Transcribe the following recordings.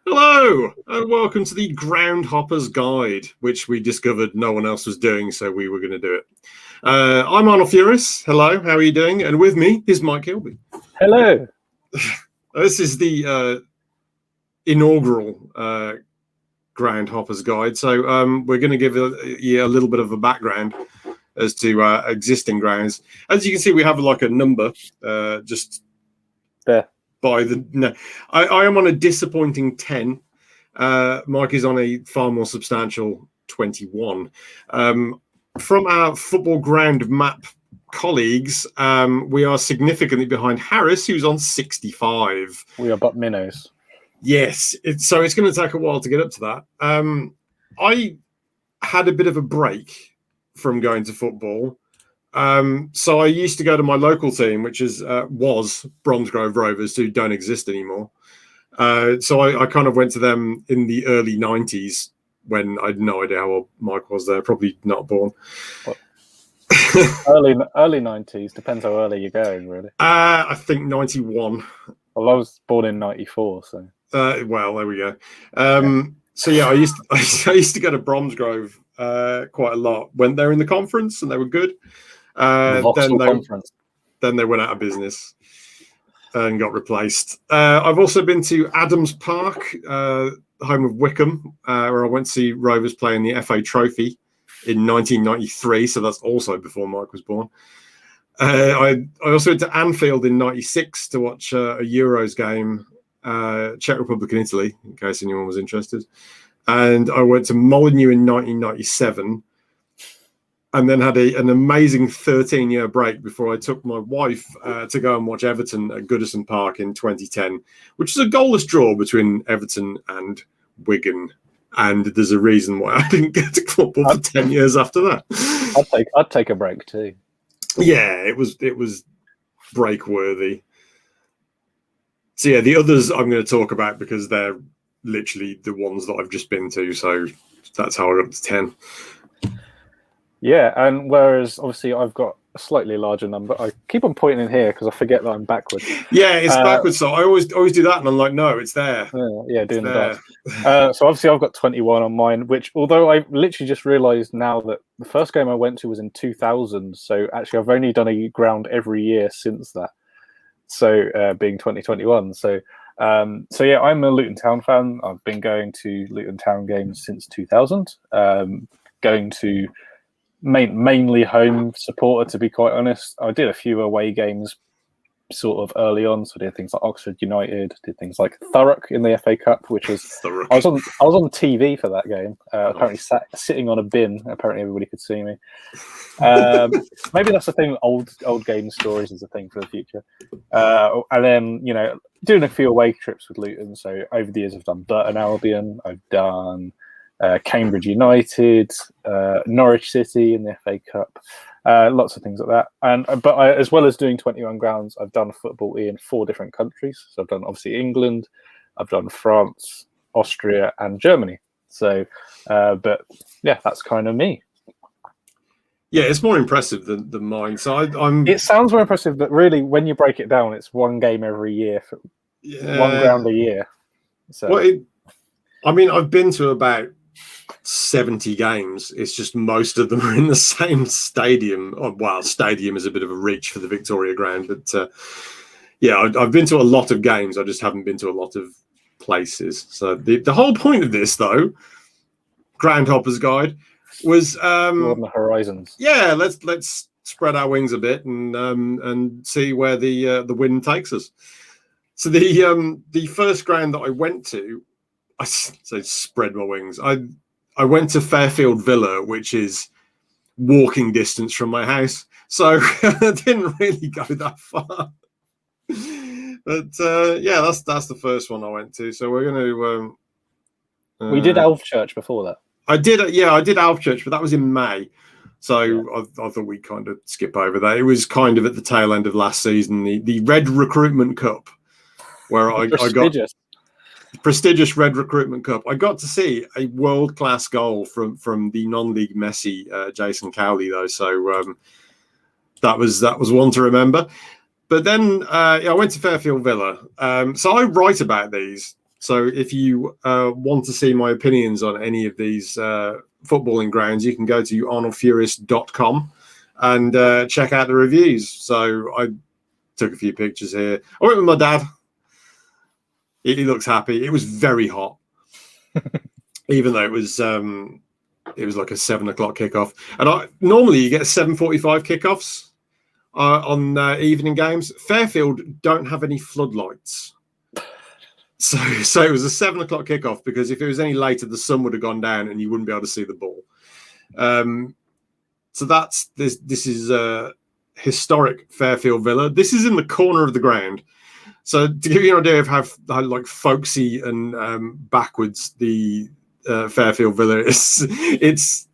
Hello, and welcome to the Groundhoppers Guide, which we discovered no one else was doing, so we were going to do it. I'm Arnold Furious. Hello, how are you doing? And with me is Mike Kilby. Hello. This is the inaugural Groundhoppers Guide, so we're going to give you a little bit of a background as to existing grounds. As you can see, we have like a number just there. I am on a disappointing 10. Mike is on a far more substantial 21. From our football ground map colleagues, we are significantly behind Harris, who's on 65. We are but minnows. Yes, so it's going to take a while to get up to that. I had a bit of a break from going to football. So I used to go to my local team, which was Bromsgrove Rovers, who don't exist anymore. So I kind of went to them in the early 90s when I had no idea how old Mike was there, probably not born. early 90s, depends how early you're going, really. I think 91. Well, I was born in 94, so. Well, there we go. So yeah, I used to go to Bromsgrove quite a lot. Went there in the conference, and they were good. Then they went out of business and got replaced. I've also been to Adams Park, home of Wycombe, where I went to see Rovers play in the FA Trophy in 1993. So that's also before Mike was born. I also went to Anfield in 96 to watch a Euros game, Czech Republic and Italy, in case anyone was interested. And I went to Molineux in 1997. And then had an amazing 13-year break before I took my wife to go and watch Everton at Goodison Park in 2010, which is a goalless draw between Everton and Wigan. And there's a reason why I didn't get to football for 10 years after that. I'd take a break too. Yeah, it was break worthy. So yeah, the others I'm going to talk about because they're literally the ones that I've just been to. So that's how I got to 10. Yeah, and whereas obviously I've got a slightly larger number, I keep on pointing in here because I forget that I'm backwards. Yeah, it's backwards. So I always do that, and I'm like, no, it's there. Yeah, doing the dots. So obviously I've got 21 on mine, which although I literally just realised now that the first game I went to was in 2000, so actually I've only done a ground every year since that. So being 2021. So yeah, I'm a Luton Town fan. I've been going to Luton Town games since 2000. Going to mainly home supporter, to be quite honest. I did a few away games sort of early on, so I did things like Oxford United, did things like Thurrock in the FA Cup, which was I was on TV for that game. Apparently sitting on a bin. Apparently everybody could see me. Maybe that's the thing. Old game stories is a thing for the future. And then doing a few away trips with Luton. So over the years I've done Burton Albion. I've done Cambridge United, Norwich City in the FA Cup, lots of things like that. But as well as doing 21 grounds, I've done football in 4 different countries. So I've done obviously England, I've done France, Austria, and Germany. So, but yeah, that's kind of me. Yeah, it's more impressive than mine. So I'm. It sounds more impressive, but really, when you break it down, it's one game every year, one ground a year. So, well, I've been to about 70 games. It's just most of them are in the same stadium. Well, stadium is a bit of a reach for the Victoria Ground, but yeah, I've been to a lot of games. I just haven't been to a lot of places. So the whole point of this, though, Groundhoppers Guide, was on the horizons. Yeah, let's spread our wings a bit and see where the wind takes us. So the first ground that I went to, I say spread my wings. I went to Fairfield Villa, which is walking distance from my house. So I didn't really go that far. But yeah, that's the first one I went to. So we're going to... we did Alfchurch before that. I did Alfchurch, but that was in May. So yeah. I thought we'd kind of skip over that. It was kind of at the tail end of last season, the Red Recruitment Cup, where I got... Prestigious Red Recruitment Cup. I got to see a world-class goal from the non-league Messi, Jason Cowley, though. So that was one to remember. But then I went to Fairfield Villa. So I write about these So if you want to see my opinions on any of these footballing grounds, you can go to arnoldfurious.com and check out the reviews. So I took a few pictures here. I went with my dad. He looks happy. It was very hot, even though it was like a 7 o'clock kickoff. And normally you get 7:45 kickoffs on evening games. Fairfield don't have any floodlights. So it was a 7 o'clock kickoff, because if it was any later, the sun would have gone down and you wouldn't be able to see the ball. So that's this. This is historic Fairfield Villa. This is in the corner of the ground. So to give you an idea of how like folksy and backwards the Fairfield Villa is, it's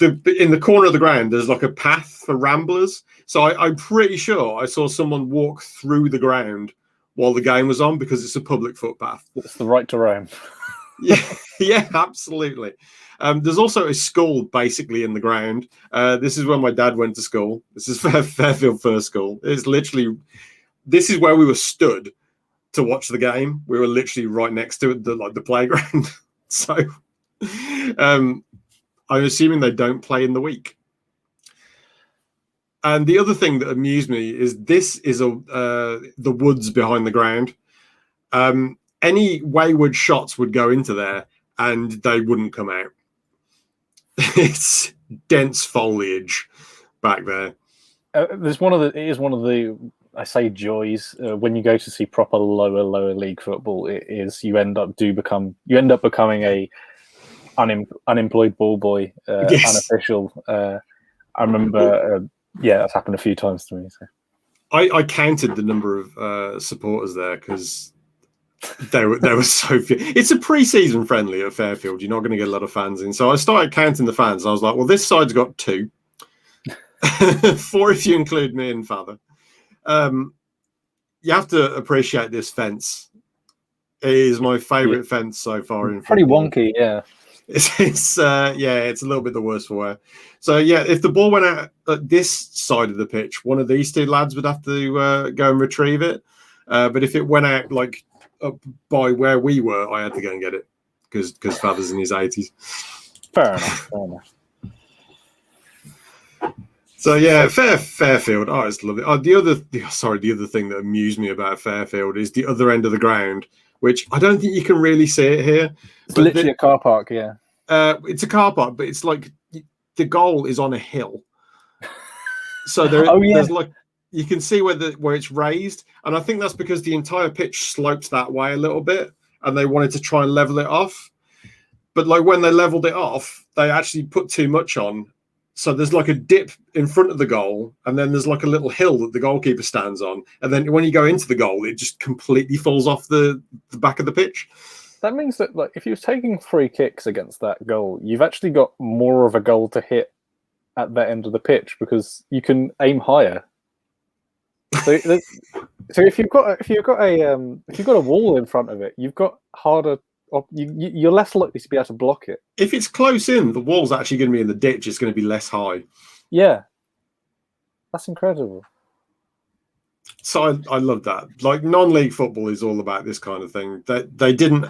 in the corner of the ground. There's like a path for ramblers. So I'm pretty sure I saw someone walk through the ground while the game was on, because it's a public footpath. It's the right to roam. yeah, absolutely. There's also a school basically in the ground. This is where my dad went to school. This is Fairfield First School. It's literally, this is where we were stood to watch the game. We were literally right next to it, the playground. So I'm assuming they don't play in the week. And the other thing that amused me is this is the woods behind the ground. Any wayward shots would go into there and they wouldn't come out. It's dense foliage back there. It is one of the I say joys when you go to see proper lower league football. It is you end up becoming a unemployed ball boy, yes. Unofficial. I remember. Yeah, that's happened a few times to me. So. I counted the number of supporters there, because there were so few. It's a pre-season friendly at Fairfield. You're not going to get a lot of fans in. So I started counting the fans. And I was like, well, this side's got 2. 4 if you include me and Father. You have to appreciate this fence. It is my favourite fence so far. In pretty football. Wonky, yeah. It's a little bit the worst for wear. So yeah, if the ball went out at this side of the pitch, one of these 2 lads would have to go and retrieve it. But if it went out like up by where we were, I had to go and get it, because Father's in his 80s. Fair enough. So yeah, Fairfield. I just love it. The other thing that amused me about Fairfield is the other end of the ground, which I don't think you can really see it here. It's literally a car park, yeah. It's a car park, but it's like the goal is on a hill. So there's like, you can see where it's raised, and I think that's because the entire pitch slopes that way a little bit, and they wanted to try and level it off. But like when they leveled it off, they actually put too much on. So there's like a dip in front of the goal, and then there's like a little hill that the goalkeeper stands on. And then when you go into the goal, it just completely falls off the back of the pitch. That means that like if you're taking free kicks against that goal, you've actually got more of a goal to hit at that end of the pitch, because you can aim higher. So if you've got a wall in front of it, you've got harder. You're less likely to be able to block it. If it's close in, the wall's actually going to be in the ditch. It's going to be less high. Yeah, that's incredible. So I love that. Like, non-league football is all about this kind of thing. They didn't.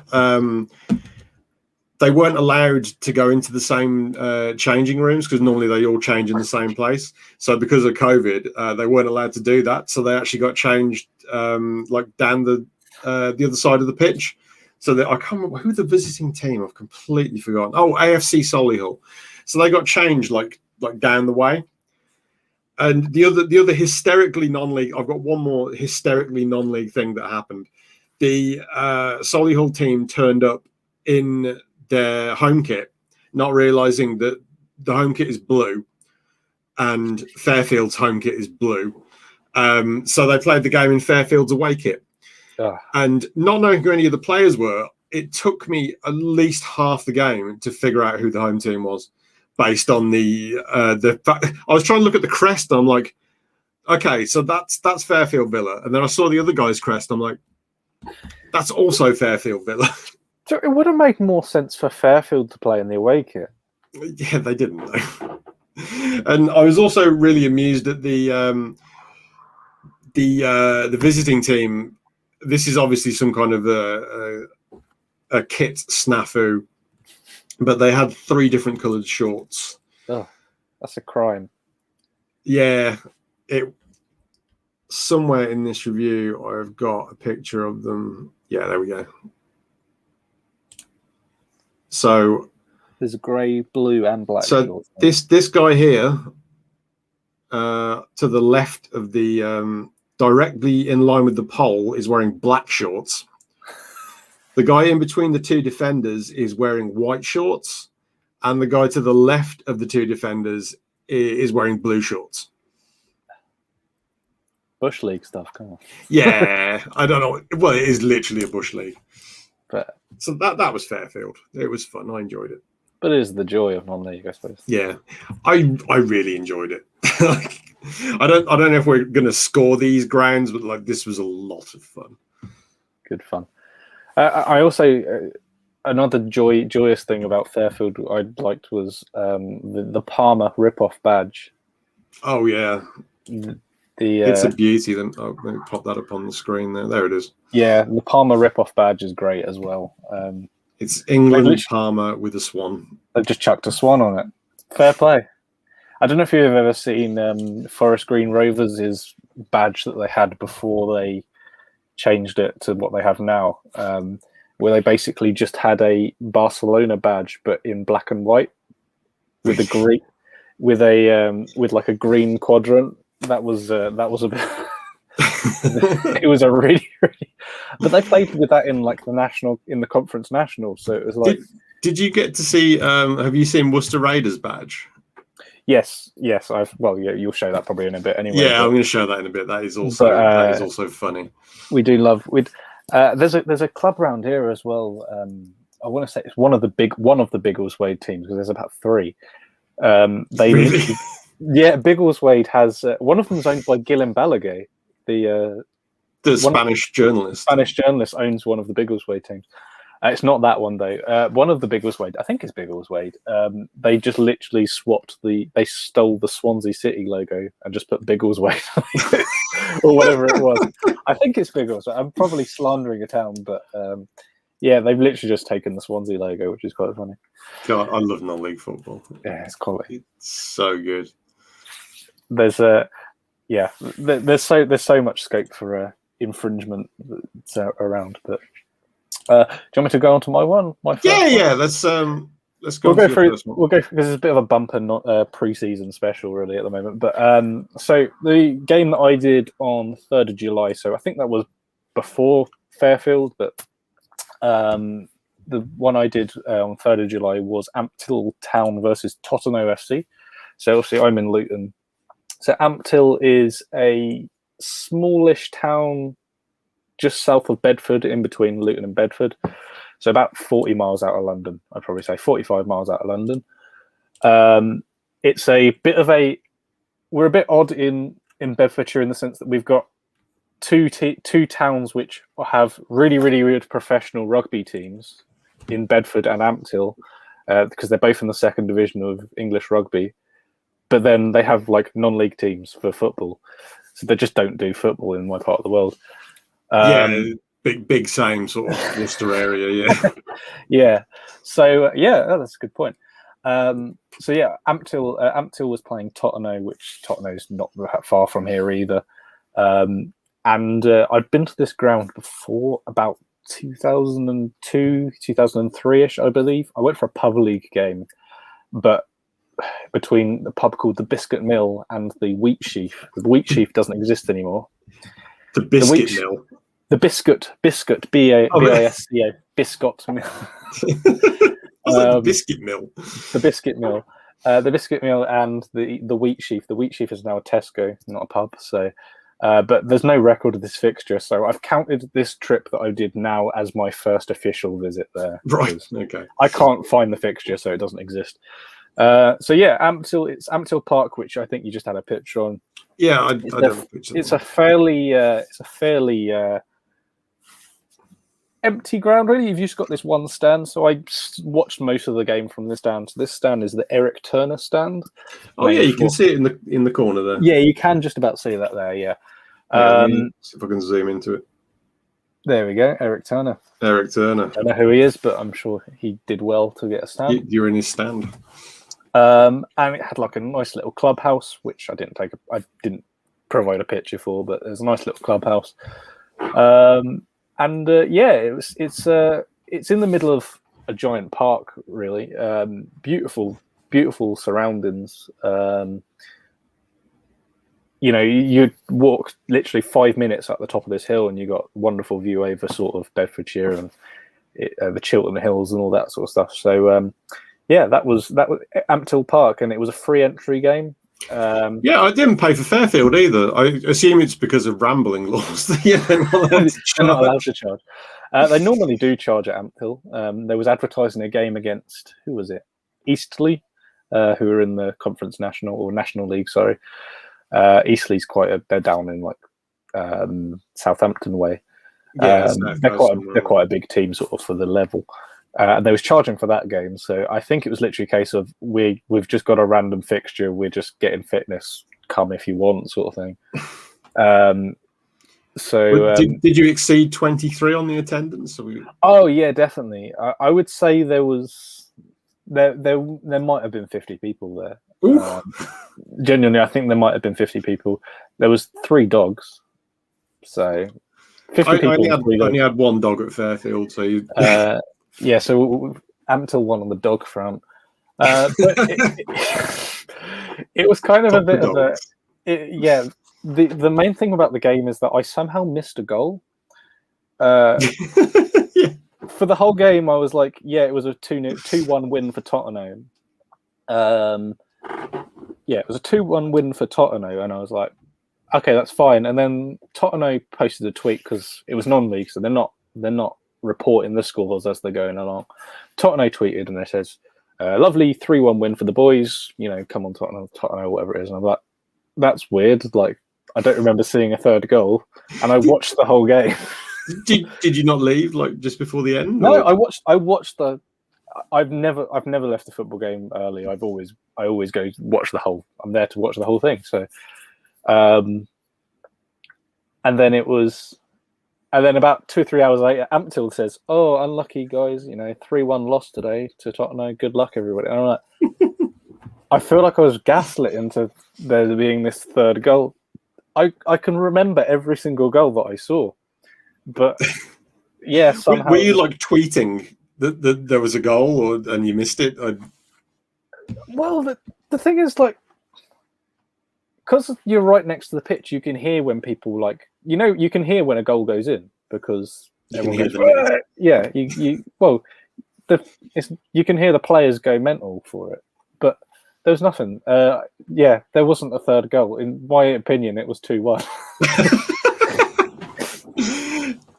They weren't allowed to go into the same changing rooms, because normally they all change in the same place. So because of COVID, they weren't allowed to do that. So they actually got changed like down the other side of the pitch. So that I can't remember who the visiting team. I've completely forgotten. Oh, AFC Solihull. So they got changed like down the way. And the other hysterically non-league. I've got one more hysterically non-league thing that happened. The Solihull team turned up in their home kit, not realizing that the home kit is blue and Fairfield's home kit is blue. So they played the game in Fairfield's away kit. And not knowing who any of the players were, it took me at least half the game to figure out who the home team was, based on the fact. I was trying to look at the crest, and I'm like, okay, so that's Fairfield Villa. And then I saw the other guy's crest. I'm like, that's also Fairfield Villa. So it would have made more sense for Fairfield to play in the away kit. Yeah, they didn't though. And I was also really amused at the visiting team. This is obviously some kind of a kit snafu, but they had 3 different coloured shorts. Oh, that's a crime. Yeah, somewhere in this review, I've got a picture of them. Yeah, there we go. So there's a grey, blue, and black. So this guy here, to the left of the directly in line with the pole, is wearing black shorts. The guy in between the 2 defenders is wearing white shorts, and the guy to the left of the 2 defenders is wearing blue shorts. Bush League stuff, come on. Yeah, I don't know. Well, it is literally a Bush League. But so that was Fairfield. It was fun. I enjoyed it. But it is the joy of non-league, I suppose. Yeah, I really enjoyed it. I don't know if we're going to score these grounds, but like this was a lot of fun. Good fun. I also another joyous thing about Fairfield I liked was the Palmer rip-off badge. Oh yeah, it's a beauty. Then let me pop that up on the screen there. There it is. Yeah, the Palmer rip-off badge is great as well. It's England Palmer with a swan. They've just chucked a swan on it. Fair play. I don't know if you've ever seen Forest Green Rovers' badge that they had before they changed it to what they have now, where they basically just had a Barcelona badge but in black and white with a green, with like a green quadrant. That was a bit. It was a really, but they played with that in like the conference national, so it was like. Did you get to see? Have you seen Worcester Raiders badge? Yes. You'll show that probably in a bit anyway. Yeah, I'm going to show that in a bit. That is also funny. We do love there's a club around here as well. I want to say it's one of the Biggleswade teams because there's about 3. Really? Yeah, Biggleswade has one of them is owned by Guillem Balaguer, the Spanish journalist. Spanish journalist owns one of the Biggleswade teams. It's not that one though. One of the Biggleswade, I think it's Biggleswade. They just literally they stole the Swansea City logo and just put Biggleswade or whatever it was. I think it's Biggleswade. I'm probably slandering a town, but yeah, they've literally just taken the Swansea logo, which is quite funny. God, I love non-league football. Yeah, it's quality. It's so good. There's there's so much scope for infringement around, but. Do you want me to go on to my first one? Let's go. We'll go through. This is a bit of a bumper, not pre-season special, really, at the moment. But so the game that I did on 3rd of July. So I think that was before Fairfield, but the one I did on 3rd of July was Ampthill Town versus Tottenham FC. So obviously I'm in Luton. So Ampthill is a smallish town just south of Bedford, in between Luton and Bedford. So about 40 miles out of London. I'd probably say 45 miles out of London. It's a bit of we're a bit odd in Bedfordshire in the sense that we've got two towns which have really, really good professional rugby teams in Bedford and Ampthill, because they're both in the 2nd division of English rugby. But then they have like non-league teams for football. So they just don't do football in my part of the world. Big same sort of Worcester area, yeah. Yeah. So that's a good point. Ampthill was playing Tottenham, which Tottenham is not that far from here either. And I'd been to this ground before, about 2002, 2003-ish, I believe. I went for a pub league game, but between the pub called the Biscuit Mill and the Wheat Sheaf. The Wheat Sheaf doesn't exist anymore. The Biscuit Mill. The Biscuit, B-I-S-C-O, Biscuit Mill. The Biscuit Mill. The Biscuit Mill. The Biscuit Mill and the Wheat Sheaf. The Wheat Sheaf is now a Tesco, not a pub. So, but there's no record of this fixture. So I've counted this trip that I did now as my first official visit there. Right, okay. I can't find the fixture, so it doesn't exist. So yeah, it's Amazil Park, which I think you just had a picture on. Yeah, I don't have a picture. It's a fairly empty ground, really. You've just got this one stand. So I watched most of the game from this stand. So this stand is the Eric Turner stand. Oh yeah, you can see it in the corner there. Yeah, you can just about see that there. Yeah. See if I can zoom into it. There we go, Eric Turner. Eric Turner. I don't know who he is, but I'm sure he did well to get a stand. You're in his stand. And it had like a nice little clubhouse, which I didn't provide a picture for, but there's a nice little clubhouse. It's in the middle of a giant park, really. Beautiful surroundings. You walk literally 5 minutes up the top of this hill, and you got wonderful view over sort of Bedfordshire and the Chiltern Hills and all that sort of stuff. So that was Ampthill Park, and it was a free entry game. I didn't pay for Fairfield either. I assume it's because of rambling laws. They're not allowed to charge. They normally do charge at Ampthill. There was advertising a game against, who was it? Eastleigh, who are in the Conference National League. Sorry, Eastleigh's they're down in like Southampton way. They're quite a big team sort of for the level. And they was charging for that game, so I think it was literally a case of we've just got a random fixture, we're just getting fitness, come if you want, sort of thing. Did you exceed 23 on the attendance? Oh yeah, definitely. I would say there might have been 50 people there. Genuinely, I think there might have been 50 people. There was 3 dogs, so 50 people. I only had 1 dog at Fairfield, so you. Yeah, so Ampthill won on the dog front. But it was kind of a bit of a... The main thing about the game is that I somehow missed a goal. For the whole game, I was like, it was a 2-1 win for Tottenham. It was a 2-1 win for Tottenham, and I was like, okay, that's fine. And then Tottenham posted a tweet because it was non-league, so they're not reporting the scores as they're going along. Tottenham tweeted and it says, lovely 3-1 win for the boys, come on Tottenham, whatever it is. And I'm like, that's weird. Like, I don't remember seeing a third goal, and I watched the whole game. Did you not leave like just before the end? No, I watched the. I've never left a football game early. I always go watch the whole. I'm there to watch the whole thing. So, and then about 2 or 3 hours later, Ampthill says, "Oh, unlucky guys, 3-1 loss today to Tottenham. Good luck, everybody." And I'm like, I feel like I was gaslit into there being this third goal. I can remember every single goal that I saw, but yeah, somehow. Were you like tweeting that there was a goal, and you missed it? Well, the thing is, like, because you're right next to the pitch, you can hear when people you can hear when a goal goes in because everyone goes, you can hear the players go mental for it, but there's nothing. There wasn't a third goal. In my opinion, it was 2-1.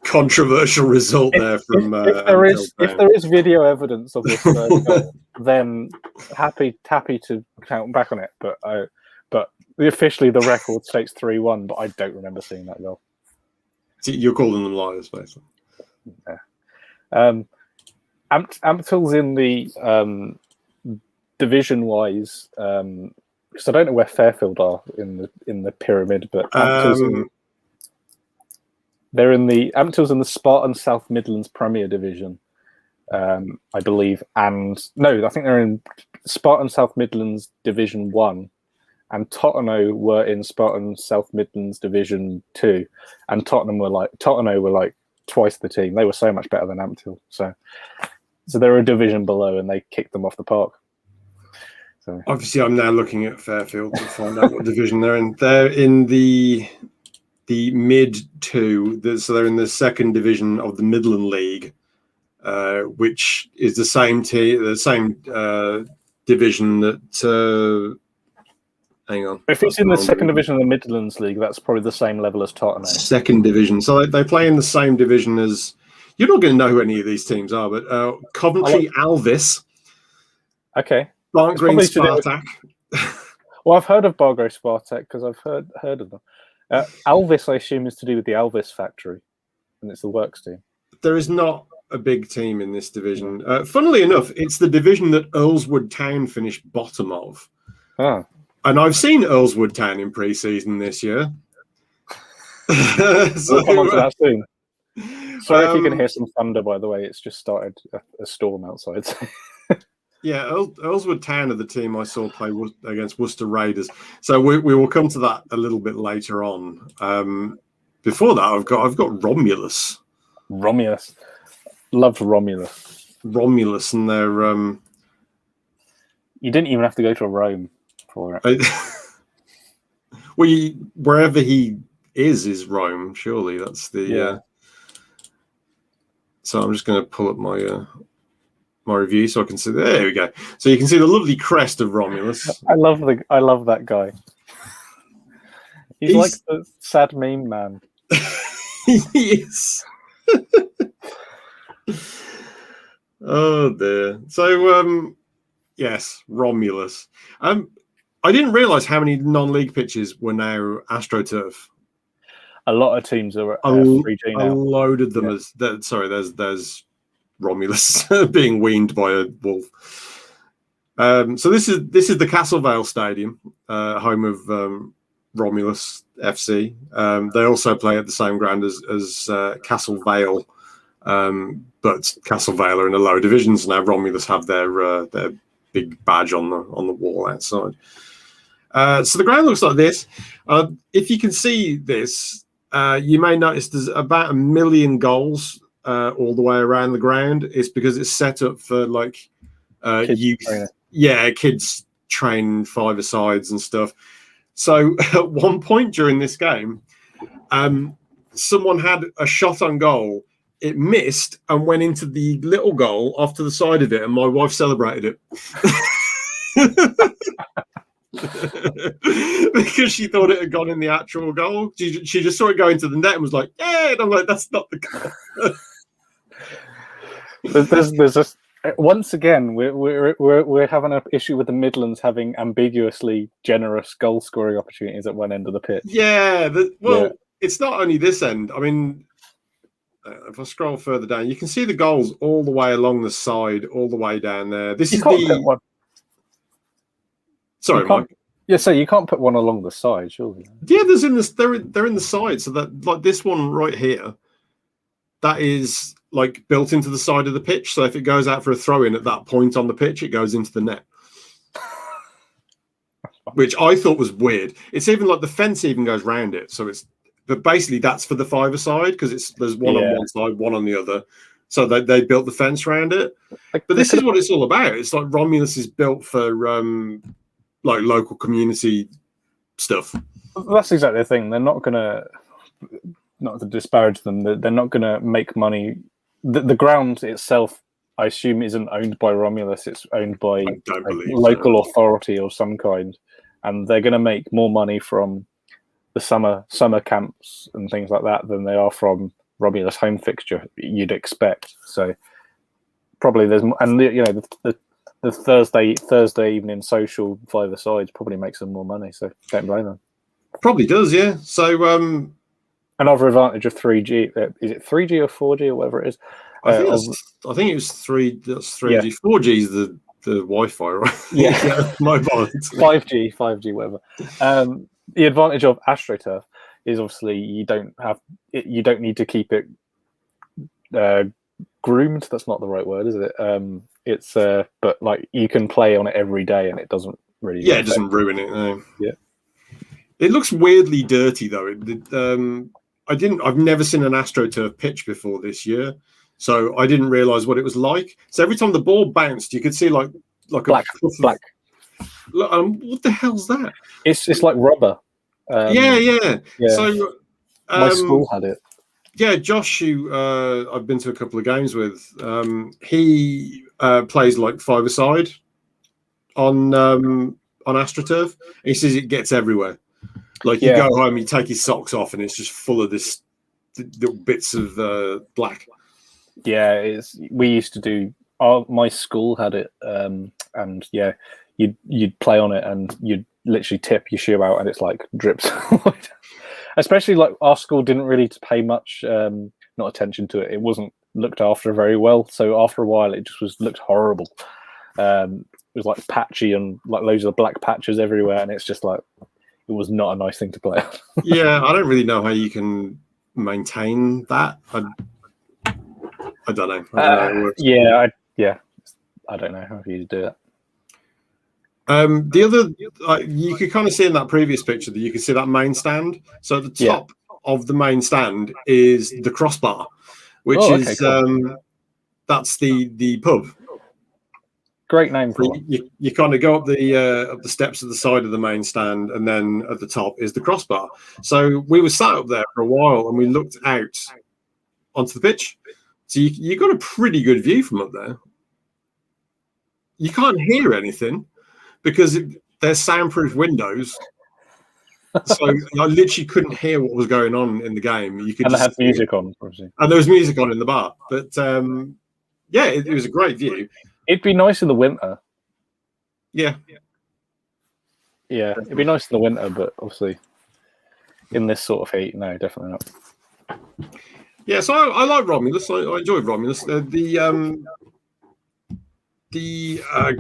Controversial result there from. If there is video evidence of this third goal, then happy to count back on it. But officially the record states 3-1, but I don't remember seeing that goal. You're calling them liars, basically. Yeah. Ampthill's in the division-wise, because I don't know where Fairfield are in the pyramid, but Ampthill's Ampthill's in the Spartan South Midlands Premier Division, I believe, I think they're in Spartan South Midlands Division 1. And Tottenham were in Spartan South Midlands Division 2, and Tottenham were like twice the team. They were so much better than Ampthill. So they're a division below, and they kicked them off the park. So obviously, I'm now looking at Fairfield to find out what division they're in. They're in the mid 2, so they're in the second division of the Midland League, which is the same division that. Hang on. If it's in the second division of the Midlands League, that's probably the same level as Tottenham. Second division. So they play in the same division as... You're not going to know who any of these teams are, but Coventry Alvis. Okay. Bark Green Spartak. Well, I've heard of Bargrove Spartak because I've heard of them. Alvis, I assume, is to do with the Alvis factory, and it's the works team. There is not a big team in this division. Funnily enough, it's the division that Earlswoodtown finished bottom of. Ah. And I've seen Earlswoodtown in pre-season this year. We'll come on to that soon. Sorry if you can hear some thunder, by the way. It's just started a storm outside. Yeah, Earlswoodtown are the team I saw play against Worcester Raiders. So we will come to that a little bit later on. Before that, I've got Romulus. Romulus. Loved Romulus. Romulus, and they're... You didn't even have to go to Rome for it. Well, wherever he is Rome, surely. That's the... Yeah. So I'm just going to pull up my review so I can see... There we go. So you can see the lovely crest of Romulus. I love that guy. He's like the sad meme man. He is. Oh dear. So yes, Romulus. I didn't realise how many non-league pitches were now AstroTurf. A lot of teams are 3G now. A load of them there's Romulus being weaned by a wolf. So this is the Castlevale Stadium, home of Romulus FC. They also play at the same ground as Castlevale, but Castlevale are in the lower divisions now. Romulus have their big badge on the wall outside. So the ground looks like this. If you can see this, you may notice there's about 1 million goals all the way around the ground. It's because it's set up for like youth. Kids train five-a-sides and stuff. So at one point during this game, someone had a shot on goal. It missed and went into the little goal off to the side of it, and my wife celebrated it. Because she thought it had gone in the actual goal. She just saw it go into the net and was like, "Yeah!" And I'm like, "That's not the goal." There's just once again we're having an issue with the Midlands having ambiguously generous goal scoring opportunities at one end of the pitch. Yeah, it's not only this end. I mean, if I scroll further down, you can see the goals all the way along the side, all the way down there. This is the. Sorry, Mike. Yeah, so you can't put one along the side, surely. Yeah, there's in this. They're in the side, so that like this one right here, that is like built into the side of the pitch. So if it goes out for a throw in at that point on the pitch, it goes into the net. Which I thought was weird. It's even like the fence even goes round it, so it's. But basically, that's for the five-a-side because there's one on one side, one on the other. So they built the fence around it. But this is what it's all about. It's like Romulus is built for like local community stuff. That's exactly the thing. They're not going to, not to disparage them, they're not going to make money. The ground itself, I assume, isn't owned by Romulus. It's owned by a local authority of some kind. And they're going to make more money from the summer camps and things like that than they are from Romulus home fixture, you'd expect. So probably there's, and the Thursday evening social five-a-sides probably makes them more money. So don't blame them. Probably does, yeah. So another advantage of 3G, is it 3G or 4G or whatever it is? I think it was 3. That's 3G. Yeah. 4G is the Wi-Fi, right? Yeah, mobile. 5G, whatever. The advantage of AstroTurf is obviously you don't need to keep it groomed. That's not the right word, is it? It's but like you can play on it every day, and it doesn't really. Yeah, it doesn't ruin it. No. Yeah, it looks weirdly dirty though. I've never seen an AstroTurf pitch before this year, so I didn't realise what it was like. So every time the ball bounced, you could see like black. What the hell's that? It's like rubber. Yeah. So my school had it. Yeah, Josh, who I've been to a couple of games with, he plays like five-a-side on AstroTurf. He says it gets everywhere. Like you go home, you take his socks off, and it's just full of this little bits of black. Yeah, we used to do. My school had it, and yeah, you'd play on it, and you'd literally tip your shoe out, and it's like drips. Especially like our school didn't really pay much not attention to it. It wasn't looked after very well. So after a while, it just looked horrible. It was like patchy and like loads of black patches everywhere, and it's just like it was not a nice thing to play on. Yeah, I don't really know how you can maintain that. I don't know. I don't know how it works. I don't know how you do it. The other, you could kind of see in that previous picture that you could see that main stand. So at the top of the main stand is the crossbar, which is cool. That's the pub. Great name for it. You kind of go up the steps of the side of the main stand, and then at the top is the crossbar. So we were sat up there for a while, and we looked out onto the pitch. So you got a pretty good view from up there. You can't hear anything because there's soundproof windows. So I literally couldn't hear what was going on in the game. You could and they had music on, obviously. And there was music on in the bar. But it was a great view. It'd be nice in the winter. Yeah. Yeah, it'd be nice in the winter, but obviously in this sort of heat, no, definitely not. Yeah, so I like Romulus. I enjoyed Romulus. The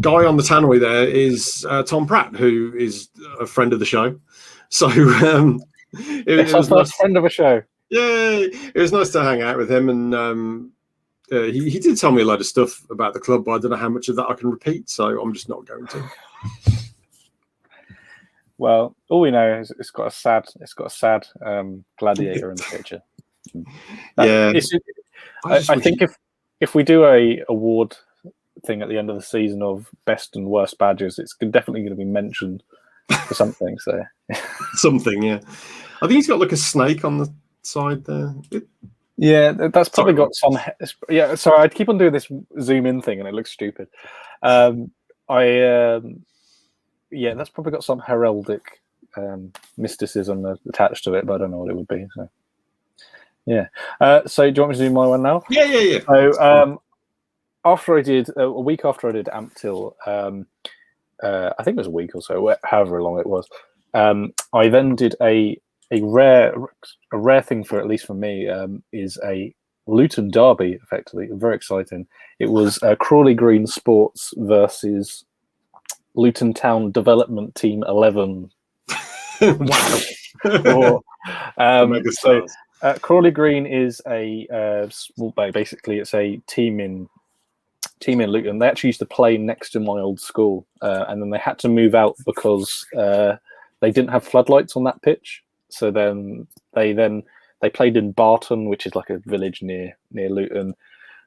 guy on the tannoy there is Tom Pratt, who is a friend of the show. So it was nice. Friend of a show. Yeah, it was nice to hang out with him, and he did tell me a load of stuff about the club, but I don't know how much of that I can repeat, so I'm just not going to. Well, all we know is it's got a sad gladiator in the picture. I think if we do a award thing at the end of the season of best and worst badges, it's definitely going to be mentioned for something. So something, yeah. I think he's got like a snake on the side there. Yeah, that's probably got some. Yeah, sorry, I keep on doing this zoom in thing, and it looks stupid. That's probably got some heraldic mysticism attached to it, but I don't know what it would be. So, yeah. So, do you want me to do my one now? Yeah. So, after I did a week after I did Ampthill, I think it was a week or so, however long it was. I then did a rare thing for, at least for me, is a Luton Derby. Effectively, very exciting. It was Crawley Green Sports versus Luton Town Development Team 11. Wow. Crawley Green is a small bay. Basically, it's a team in Luton. They actually used to play next to my old school, and then they had to move out because they didn't have floodlights on that pitch. So then they played in Barton, which is like a village near Luton,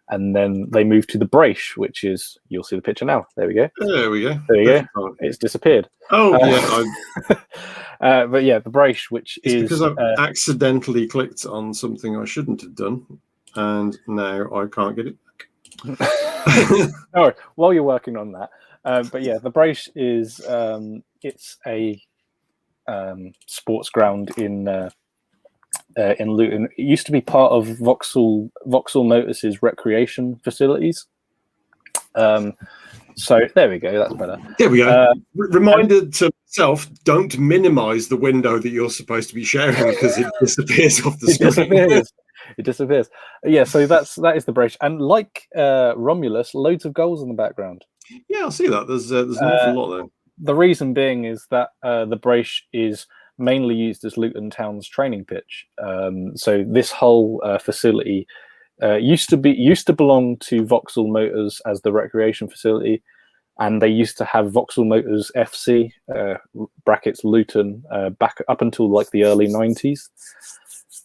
and then they moved to the Brace, which is, you'll see the picture now. There we go. There we go. There you go. It's disappeared. Oh yeah. But yeah, the Brace, which is because I've accidentally clicked on something I shouldn't have done, and now I can't get it back. No, while you're working on that, but yeah, the Brace is it's a sports ground in Luton. It used to be part of Vauxhall Motors' recreation facilities. So there we go. That's better. There we go. Reminder to myself: don't minimise the window that you're supposed to be sharing because it disappears off the screen. It disappears. Yeah. So that is the Brace, and like Romulus, loads of goals in the background. Yeah, I see that. There's an awful lot there. The reason being is that the Brace is mainly used as Luton Town's training pitch. So this whole facility used to belong to Vauxhall Motors as the recreation facility, and they used to have Vauxhall Motors FC brackets Luton back up until like the early 90s.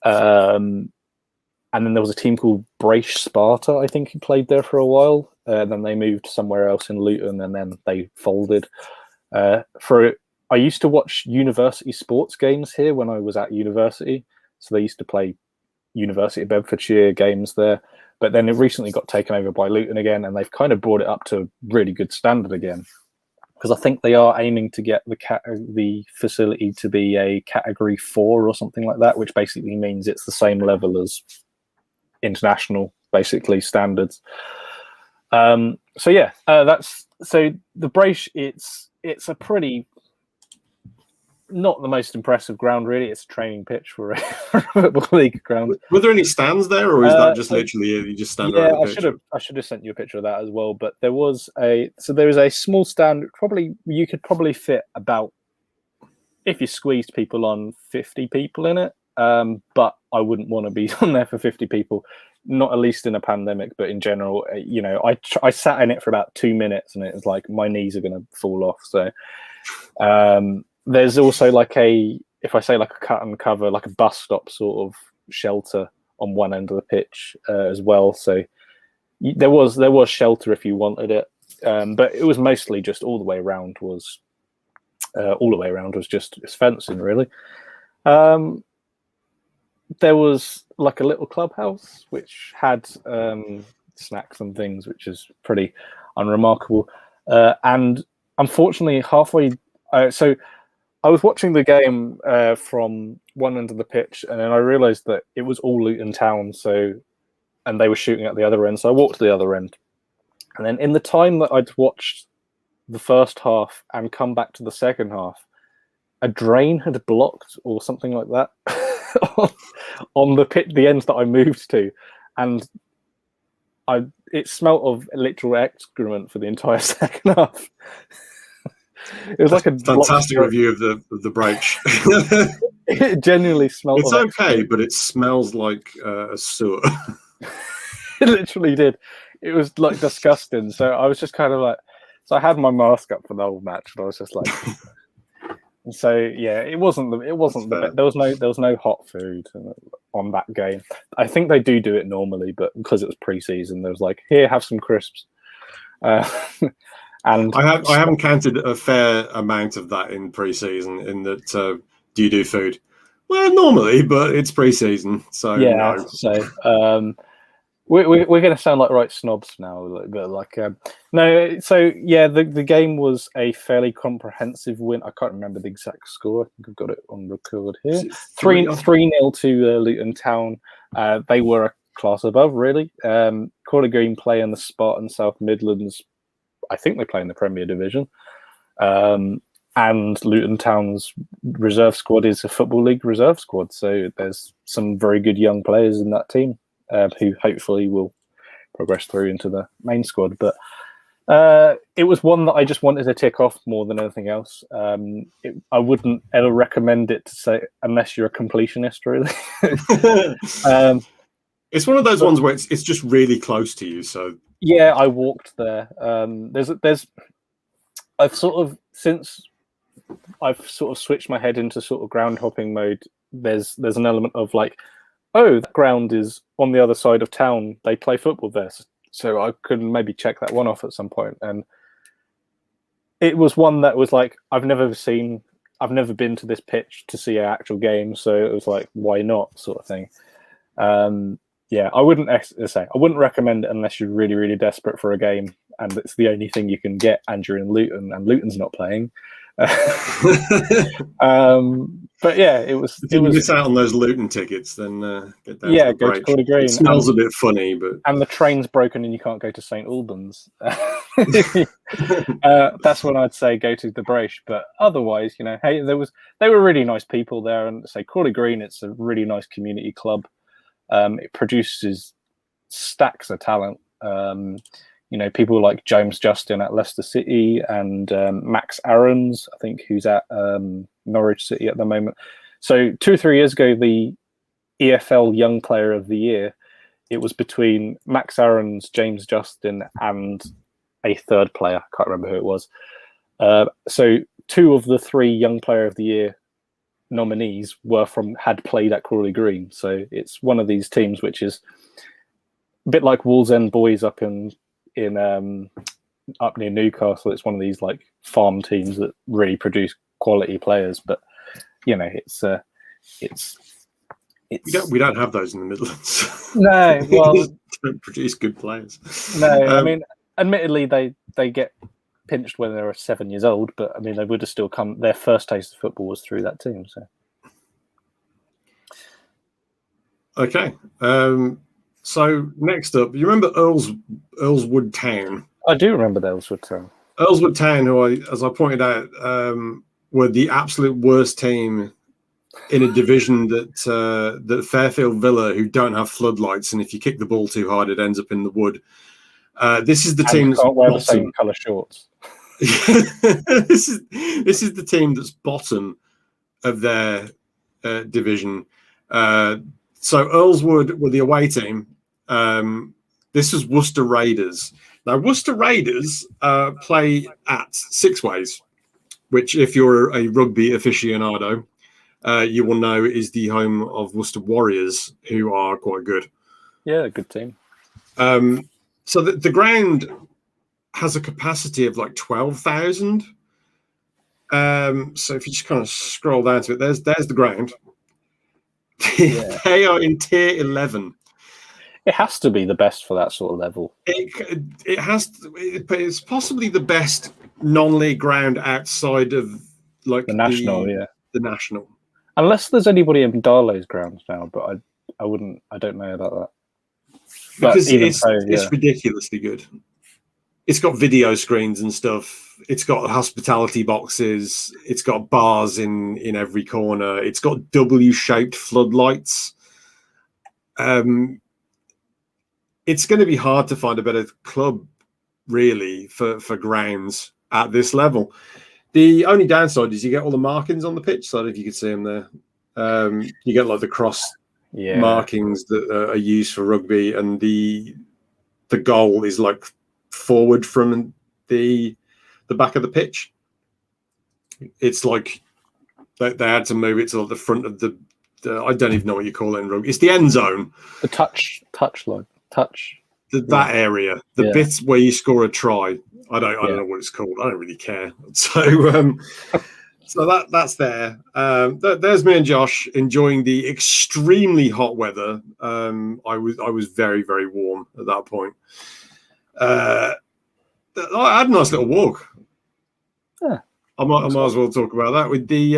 And then there was a team called Brace Sparta, I think, who played there for a while. Then they moved somewhere else in Luton, and then they folded. I used to watch university sports games here when I was at university. So they used to play University of Bedfordshire games there. But then it recently got taken over by Luton again, and they've kind of brought it up to a really good standard again. Because I think they are aiming to get the facility to be a Category 4 or something like that, which basically means it's the same level as international, basically, standards. So the Brace. It's a pretty, not the most impressive ground, really. It's a training pitch for a football league ground. Were there any stands there, or is that just literally you just stand around the pitch? I should have sent you a picture of that as well. But there was a small stand. You could probably fit about, if you squeezed people on, 50 people in it. But I wouldn't want to be on there for 50 people. not at least in a pandemic, but in general, you know, I sat in it for about 2 minutes and it was like my knees are going to fall off. So there's also like if I say like a cut and cover, like a bus stop sort of shelter on one end of the pitch as well. So there was shelter if you wanted it, but it was mostly just all the way around was just fencing really. There was like a little clubhouse which had snacks and things, which is pretty unremarkable. And unfortunately, halfway, so I was watching the game from one end of the pitch, and then I realised that it was all Luton Town. And they were shooting at the other end, so I walked to the other end. And then in the time that I'd watched the first half and come back to the second half, a drain had blocked or something like that on the ends that I moved to, and it smelt of literal excrement for the entire second half. It was like a fantastic review of the brooch. It genuinely smelled. It's okay, but it smells like a sewer. It literally did. It was like disgusting. So I was just kind of like, so I had my mask up for the whole match, and I was just like, so yeah, it wasn't the there was no hot food on that game. I think they do it normally, but because it was pre-season, there was like, here, have some crisps. And I haven't counted a fair amount of that in pre-season. In that, do you do food? Well, normally, but it's pre-season, so yeah. No. So we're going to sound like right snobs now, but like no. So yeah, the game was a fairly comprehensive win. I can't remember the exact score. I think I've got it on record here. 3-0 to Luton Town. They were a class above, really. Crawley Green play in the Spartan South Midlands. I think they play in the Premier Division. And Luton Town's reserve squad is a Football League reserve squad. So there's some very good young players in that team who hopefully will progress through into the main squad. But it was one that I just wanted to tick off more than anything else. I wouldn't ever recommend it to say, unless you're a completionist, really. It's one of those ones where it's just really close to you. So yeah, I walked there. I've sort of switched my head into sort of ground hopping mode. There's an element of like, oh, that ground is on the other side of town. They play football there, so I could maybe check that one off at some point. And it was one that was like, I've never been to this pitch to see an actual game, so it was like, why not, sort of thing. Yeah, I wouldn't recommend it unless you're really, really desperate for a game and it's the only thing you can get, and you're in Luton and Luton's not playing. But yeah, it was. If you miss out on those Luton tickets, then get down. Yeah, to go to Crawley Green. It smells a bit funny, but and the train's broken and you can't go to St Albans. That's when I'd say go to the Brooch. But otherwise, you know, hey, they were really nice people there, and say Crawley Green, it's a really nice community club. It produces stacks of talent. You know, people like James Justin at Leicester City and Max Aarons, I think, who's at Norwich City at the moment. So 2 or 3 years ago, the EFL Young Player of the Year, it was between Max Aarons, James Justin, and a third player. I can't remember who it was. So 2 of the 3 Young Player of the Year nominees had played at Crawley Green. So it's one of these teams which is a bit like Wallsend Boys up near Newcastle. It's one of these like farm teams that really produce quality players. But you know, we don't have those in the Midlands. No, well, don't produce good players. No, I mean, admittedly, they get pinched when they were 7 years old, but I mean, they would have still come. Their first taste of football was through that team. So, okay. So next up, you remember Earlswoodtown? I do remember Earlswoodtown. Earlswoodtown, who as I pointed out, were the absolute worst team in a division that Fairfield Villa, who don't have floodlights, and if you kick the ball too hard, it ends up in the wood. This is the team that's can't wear the same colour shorts. This is the team that's bottom of their division. So Earlswood were the away team, This was Worcester Raiders. Now, Worcester Raiders play at Six Ways, which, if you're a rugby aficionado, you will know is the home of Worcester Warriors, who are quite good. Yeah, good team. So the ground has a capacity of like 12,000. So if you just kind of scroll down to it, there's the ground. Yeah. They are in tier 11. It has to be the best for that sort of level. It has to, it's possibly the best non-league ground outside of like the national, the national. Unless there's anybody in Darlow's grounds now, but I don't know about that. Because it's ridiculously good. It's got video screens and stuff. It's got hospitality boxes. It's got bars in every corner. It's got W-shaped floodlights. It's going to be hard to find a better club, really, for grounds at this level. The only downside is you get all the markings on the pitch. So if you could see them there, you get like the cross markings that are used for rugby, and the goal is like forward from the back of the pitch. It's like they had to move it to like the front of the I don't even know what you call it in rugby. It's the end zone, the touch line. That area, the bits where you score a try. I don't know what it's called. I don't really care. So that's there. There's me and Josh enjoying the extremely hot weather. I was very, very warm at that point. I had a nice little walk. Yeah, I might as well talk about that. With the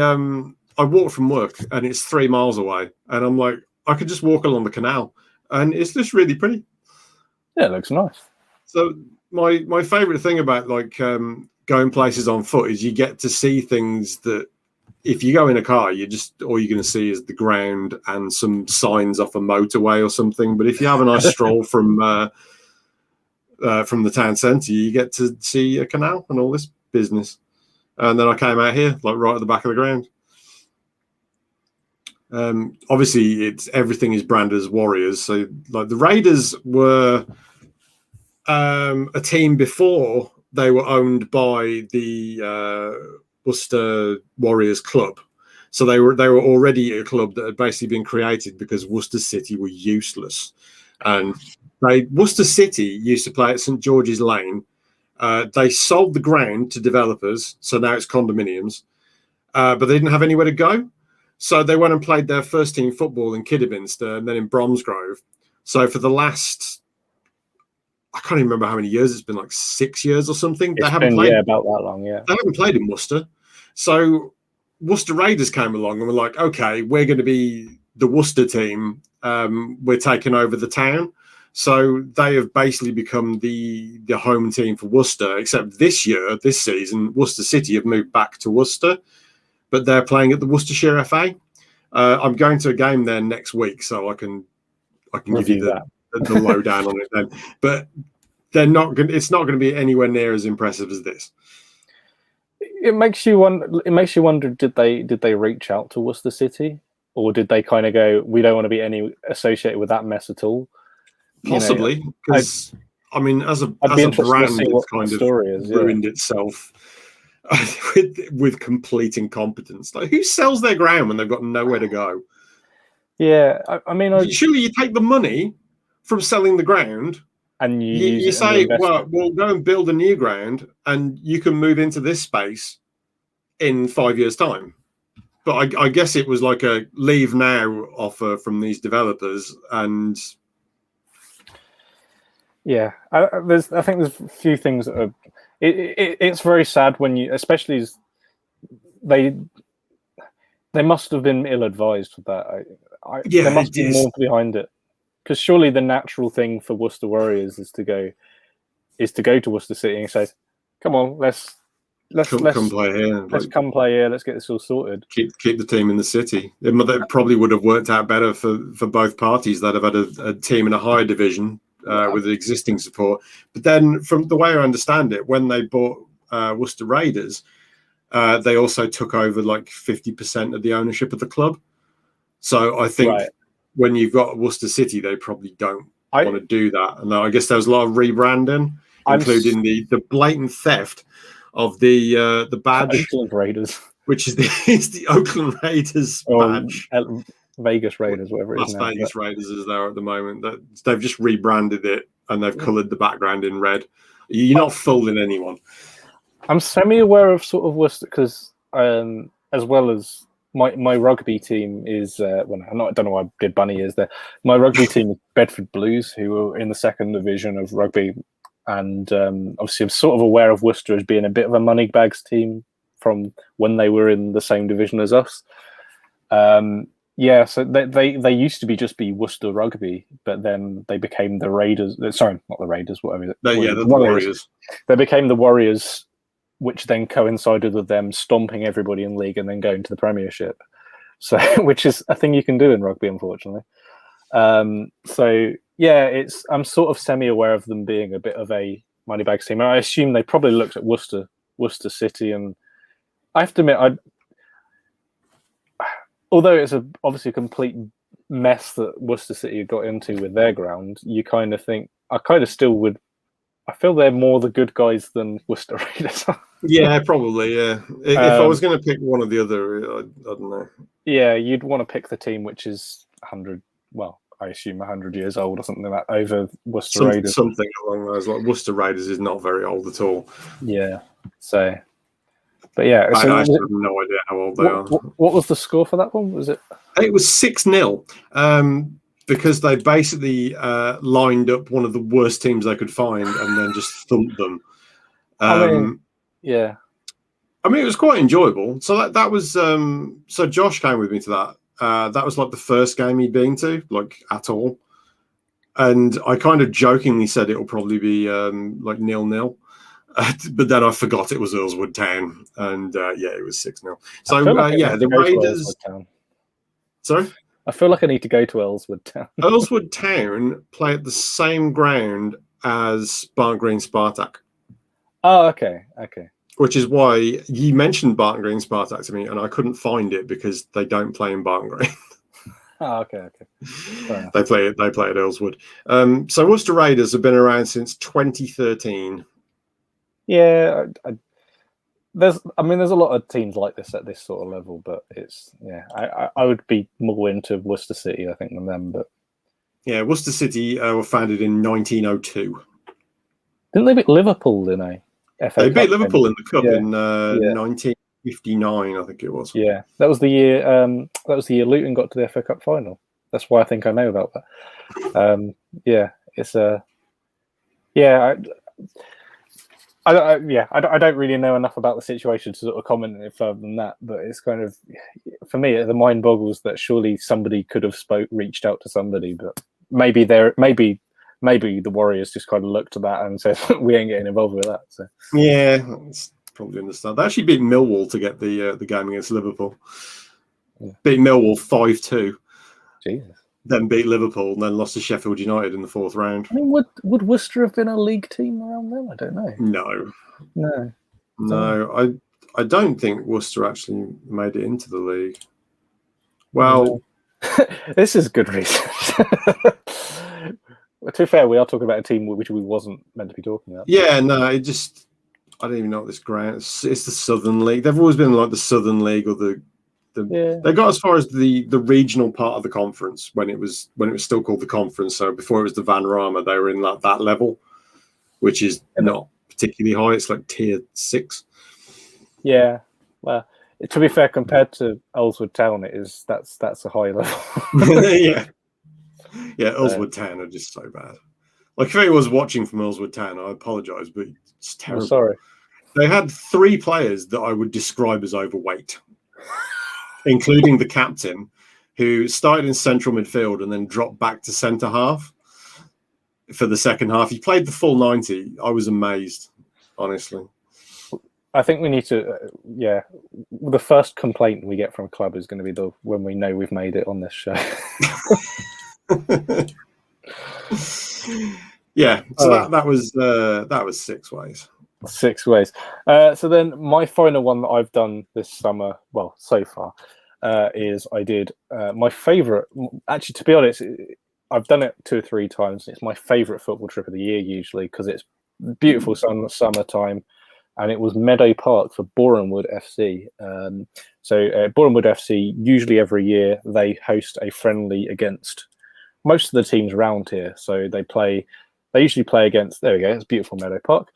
I walked from work and it's 3 miles away, and I'm like, I could just walk along the canal. And it's just really pretty. Yeah, it looks nice. So my favourite thing about like going places on foot is you get to see things that if you go in a car, all you're going to see is the ground and some signs off a motorway or something. But if you have a nice stroll from the town centre, you get to see a canal and all this business. And then I came out here, like right at the back of the ground. Obviously everything is branded as Warriors, so like the Raiders were a team before they were owned by the Worcester Warriors club, so they were already a club that had basically been created because Worcester City were useless, and Worcester City used to play at St George's Lane. They sold the ground to developers, so now it's condominiums, but they didn't have anywhere to go. So they went and played their first team football in Kidderminster and then in Bromsgrove. So for the last, I can't even remember how many years it's been, like 6 years or something. They haven't played about that long. Yeah, they haven't played in Worcester. So Worcester Raiders came along and were like, okay, we're going to be the Worcester team. We're taking over the town. So they have basically become the home team for Worcester. Except this season, Worcester City have moved back to Worcester. But they're playing at the Worcestershire FA. I'm going to a game there next week, so I can give you the lowdown on it then. But they're not going. It's not going to be anywhere near as impressive as this. It makes you wonder. Did they reach out to Worcester City, or did they kind of go, we don't want to be associated with that mess at all? Possibly, because I mean, as a brand, it's kind of ruined itself. with complete incompetence. Like, who sells their ground when they've got nowhere to go? Yeah, I mean, surely you take the money from selling the ground and you say, well, we'll go and build a new ground, and you can move into this space in 5 years' time. But I guess it was like a leave now offer from these developers, and yeah, I think there's a few things that are. It's very sad when you, especially as they must have been ill-advised with that. There must be more behind it, because surely the natural thing for Worcester Warriors is to go to Worcester City and say, "Come on, let's come play here. Come play here. Let's get this all sorted. Keep the team in the city." It probably would have worked out better for both parties. That have had a team in a higher division. With existing support. But then from the way I understand it, when they bought Worcester Raiders, they also took over like 50% of the ownership of the club. So I think when you've got Worcester City, they probably don't want to do that. And I guess there was a lot of rebranding, including the blatant theft of the badge. Oakland Raiders. Which is the Oakland Raiders badge. Vegas Raiders, whatever it is now. Las Vegas Raiders is there at the moment. They've just rebranded it and they've coloured the background in red. You're not fooling anyone. I'm semi-aware of sort of Worcester because, as well as my rugby team is, I don't know why Did Bunny is there. My rugby team is Bedford Blues, who are in the second division of rugby. And obviously I'm sort of aware of Worcester as being a bit of a moneybags team from when they were in the same division as us. So they used to be Worcester Rugby, but then they became the Raiders. Sorry, not the Raiders, whatever. The Warriors. They became the Warriors, which then coincided with them stomping everybody in league and then going to the Premiership. So, which is a thing you can do in rugby, unfortunately. I'm sort of semi-aware of them being a bit of a moneybags team. I assume they probably looked at Worcester City, and I have to admit, although it's obviously a complete mess that Worcester City got into with their ground, you kind of think, I feel they're more the good guys than Worcester Raiders. Yeah, probably, yeah. If I was going to pick one or the other, I don't know. Yeah, you'd want to pick the team which is 100, well, I assume 100 years old or something like that, over Worcester Raiders. Something along those lines. Worcester Raiders is not very old at all. Yeah, so... But yeah, I have no idea how old they are. What was the score for that one? Was it? It was 6-0 because they basically lined up one of the worst teams they could find and then just thumped them. Yeah. I mean, it was quite enjoyable. So that was so Josh came with me to that. That was like the first game he'd been to, like at all. And I kind of jokingly said it'll probably be like 0-0. But then I forgot it was Earlswoodtown, and it was 6-0. So the Raiders. Sorry, I feel like I need to go to Earlswoodtown. Earlswoodtown play at the same ground as Barnt Green Spartak. Oh, okay. Which is why you mentioned Barnt Green Spartak to me, and I couldn't find it because they don't play in Barnt Green. Oh, okay. They play at Earlswood. So Worcester Raiders have been around since 2013. Yeah, there's a lot of teams like this at this sort of level, but I would be more into Worcester City, I think, than them. But yeah, Worcester City were founded in 1902. Didn't they beat Liverpool in a FA They Cup beat Liverpool game? In the cup in 1959, I think it was. Yeah, that was the year. That was the year Luton got to the FA Cup final. That's why I think I know about that. It's a I don't really know enough about the situation to sort of comment any further than that, but it's kind of, for me, the mind boggles that surely somebody could have reached out to somebody, but maybe the Warriors just kind of looked at that and said, we ain't getting involved with that. So yeah, that's probably understand. They actually beat Millwall to get the game against Liverpool. Yeah. Beat Millwall 5-2. Jesus. Then beat Liverpool and then lost to Sheffield United in the fourth round. I mean, would Worcester have been a league team around them? I don't know. No. I don't think Worcester actually made it into the league. Well, this is good research. To be fair, we are talking about a team which we wasn't meant to be talking about. Yeah, no, I don't even know what this ground. It's the Southern League. They've always been like the Southern League or They got as far as the regional part of the conference when it was still called the conference. So before it was the Vanarama, they were in that level, which is not particularly high. It's like tier 6. Yeah, well, to be fair, compared to Earlswoodtown, that's a high level. Earlswoodtown are just so bad. Like if anyone was watching from Earlswoodtown, I apologise, but it's terrible. I'm sorry. They had 3 players that I would describe as overweight. Including the captain, who started in central midfield and then dropped back to centre half for the second half. He played the full 90. I was amazed, honestly. I think we need to, the first complaint we get from a club is going to be when we know we've made it on this show. So that was 6 ways. 6 ways. So then my final one that I've done this summer, well, so far, is I did my favourite. Actually, to be honest, I've done it 2 or 3 times. It's my favourite football trip of the year usually because it's beautiful summertime, and it was Meadow Park for Boreham Wood FC. Boreham Wood FC, usually every year, they host a friendly against most of the teams around here. So they usually play against, there we go, it's beautiful Meadow Park.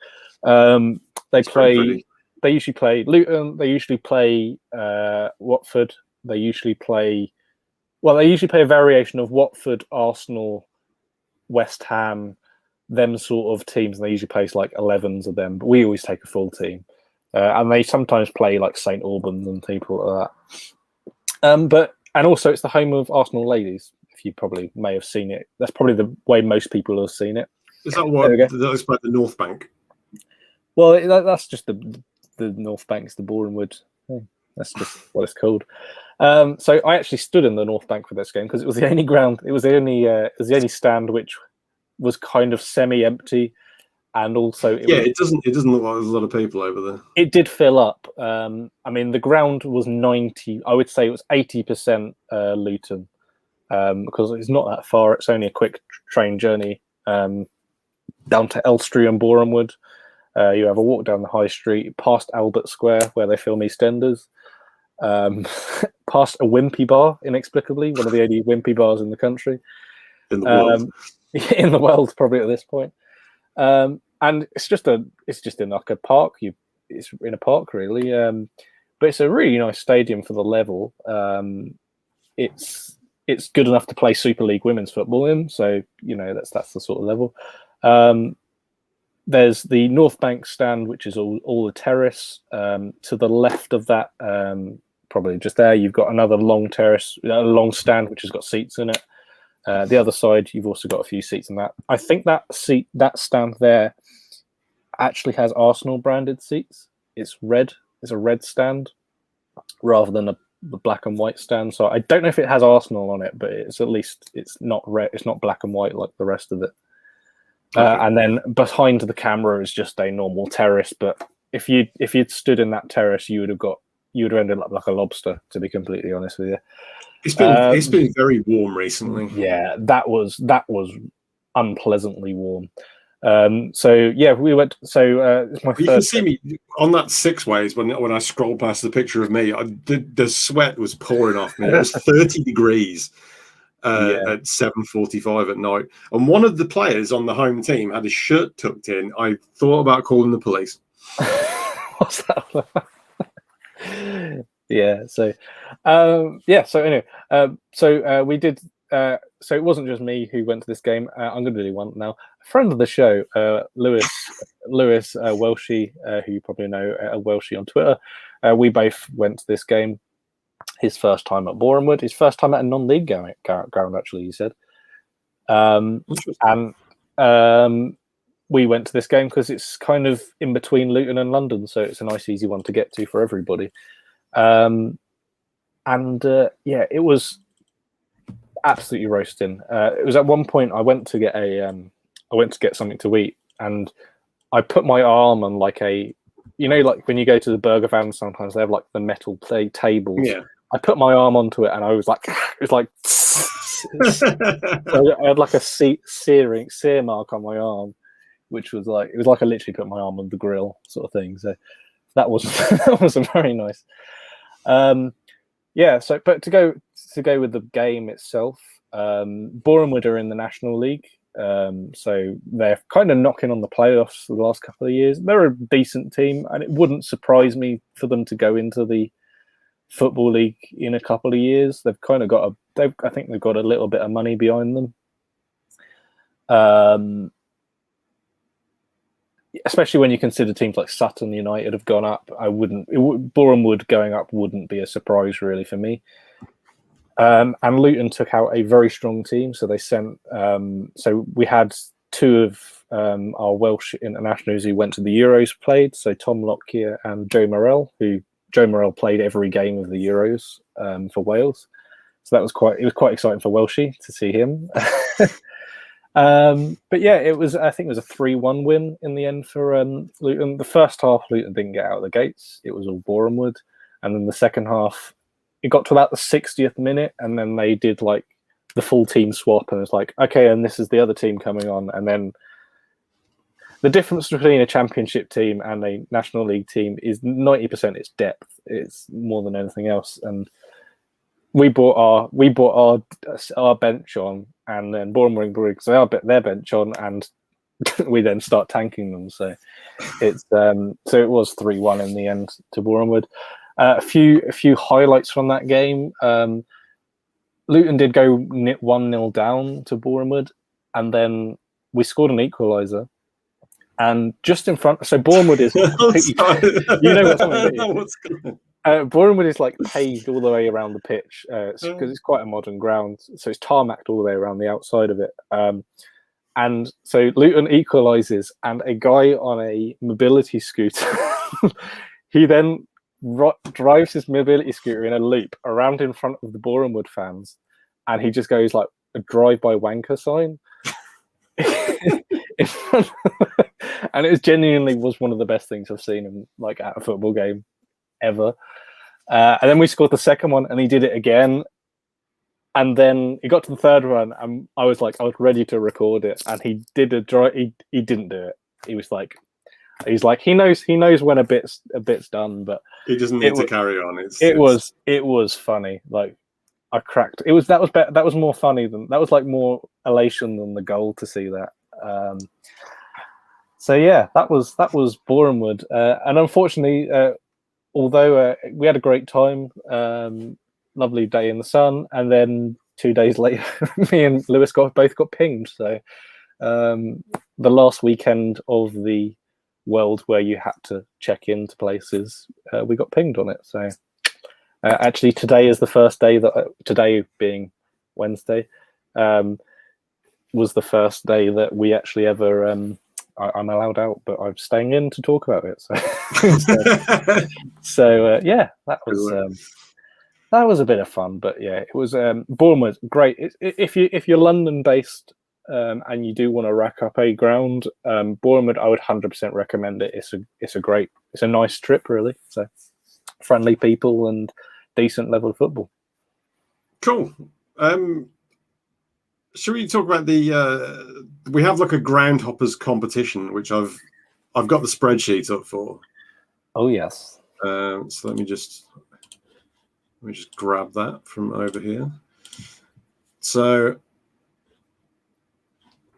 They usually play Luton, they usually play Watford, they usually play a variation of Watford, Arsenal, West Ham, them sort of teams, and they usually play like 11s of them, but we always take a full team. And they sometimes play like St Albans and people like that. And also it's the home of Arsenal ladies, if you probably may have seen it. That's probably the way most people have seen it. Is that what that's about the North Bank? Well, that's just the North Bank's the Boreham Wood thing. That's just what it's called. So I actually stood in the North Bank for this game because it was the only ground. It was the only stand which was kind of semi-empty, and also it doesn't look like there's a lot of people over there. It did fill up. I mean, the ground was 90. I would say it was 80% Luton because it's not that far. It's only a quick train journey down to Elstree and Boreham Wood. You have a walk down the high street, past Albert Square, where they film EastEnders, past a Wimpy bar, inexplicably, one of the only Wimpy bars in the country. In the world. In the world, probably at this point. And it's just in like a park. It's in a park, really. But it's a really nice stadium for the level. It's good enough to play Super League women's football in. So, that's the sort of level. There's the North Bank stand, which is all the terrace. To the left of that, probably just there, you've got another long terrace, a long stand, which has got seats in it. The other side, you've also got a few seats in that. I think that stand there actually has Arsenal branded seats. It's red. It's a red stand rather than the black and white stand. So I don't know if it has Arsenal on it, but it's not red. It's not black and white like the rest of it. Okay. And then behind the camera is just a normal terrace. But if you'd stood in that terrace, you would have ended up like a lobster. To be completely honest with you, it's been very warm recently. Yeah, that was unpleasantly warm. We went. It's my you can see me on that 6 ways when I scroll past the picture of me. The sweat was pouring off me. It was 30 degrees. At 7:45 at night, and one of the players on the home team had his shirt tucked in. I thought about calling the police. What's that? Yeah. So, anyway, we did. So it wasn't just me who went to this game. I'm going to do one now. A friend of the show, Lewis Welshie, who you probably know, Welshie on Twitter. We both went to this game. His first time at Boreham Wood, his first time at a non-league ground, actually, he said. We went to this game because it's kind of in between Luton and London, so it's a nice, easy one to get to for everybody. It was absolutely roasting. It was at one point I went to get something to eat, and I put my arm on like like when you go to the burger van, sometimes they have like the metal tables. Yeah. I put my arm onto it, and I was like, it was like, so I had like a sear mark on my arm, which was like, it was like I literally put my arm on the grill, sort of thing. So that was very nice. But to go with the game itself, Boreham Wood are in the National League. So they're kind of knocking on the playoffs for the last couple of years. They're a decent team, and it wouldn't surprise me for them to go into the Football League in a couple of years. They've kind of I think they've got a little bit of money behind them. Especially when you consider teams like Sutton United have gone up. Boreham Wood going up wouldn't be a surprise really for me. And Luton took out a very strong team, so they sent. So we had 2 of our Welsh internationals who went to the Euros played. So Tom Lockyer and Joe Morrell, who Joe Morrell played every game of the Euros for Wales. So it was quite exciting for Welshie to see him. But yeah, I think it was a 3-1 win in the end for Luton. The first half, Luton didn't get out of the gates. It was all Boreham Wood. And then the second half, it got to about the 60th minute, and then they did like the full team swap, and it's like, okay, and this is the other team coming on, and then the difference between a championship team and a National League team is 90% its depth. It's more than anything else, and we brought our bench on, and then Boreham Wood brings their bench on, and we then start tanking them. So it's so it was 3-1 in the end to Boreham Wood. A few highlights from that game. Luton did go 1-0 down to Boreham Wood, and then we scored an equaliser. And just in front, so Boreham Wood is, you know what's coming. Boreham Wood is like paved all the way around the pitch because it's quite a modern ground, so it's tarmacked all the way around the outside of it. And so Luton equalises, and a guy on a mobility scooter, he then drives his mobility scooter in a loop around in front of the Boreham Wood fans, and he just goes like a drive-by wanker sign. And it genuinely was one of the best things I've seen him like at a football game ever. And then we scored the second one, and he did it again. And then he got to the third one, and I was ready to record it. And he did a drive. He didn't do it. He's like he knows when a bit's done, but he doesn't need to carry on. It was funny. Like I cracked. That was more funny than that was like more elation than the goal to see that. So yeah, that was Boreham Wood, and unfortunately, although we had a great time, lovely day in the sun, and then 2 days later, me and Lewis both got pinged. So the last weekend of the world where you had to check into places, we got pinged on it. So actually, today is the first day today being Wednesday, was the first day that we actually ever. I'm allowed out, but I'm staying in to talk about it. So, yeah, that was a bit of fun. But yeah, it was Boreham Wood, great. If you're London based and you do want to rack up a ground, Boreham Wood, I would 100% recommend it. It's a nice trip, really. So friendly people and decent level of football. Cool. Should we talk about we have like a Groundhoppers competition, which I've got the spreadsheet up for. Oh yes. So let me just grab that from over here. So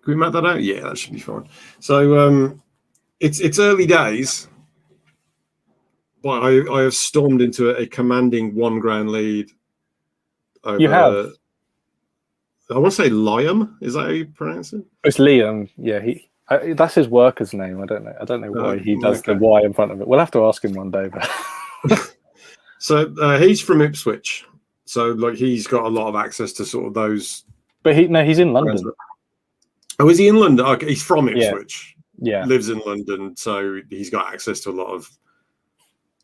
can we map that out? Yeah, that should be fine. So it's early days, but I have stormed into a commanding 1 ground lead. You have. I want to say Liam. Is that how you pronounce it? It's Liam. Yeah, that's his worker's name. I don't know why he does the Y in front of it. We'll have to ask him one day. But so he's from Ipswich. So like he's got a lot of access to sort of those. But he's in London. Oh, is he in London? Okay, he's from Ipswich. Yeah. Lives in London, so he's got access to a lot of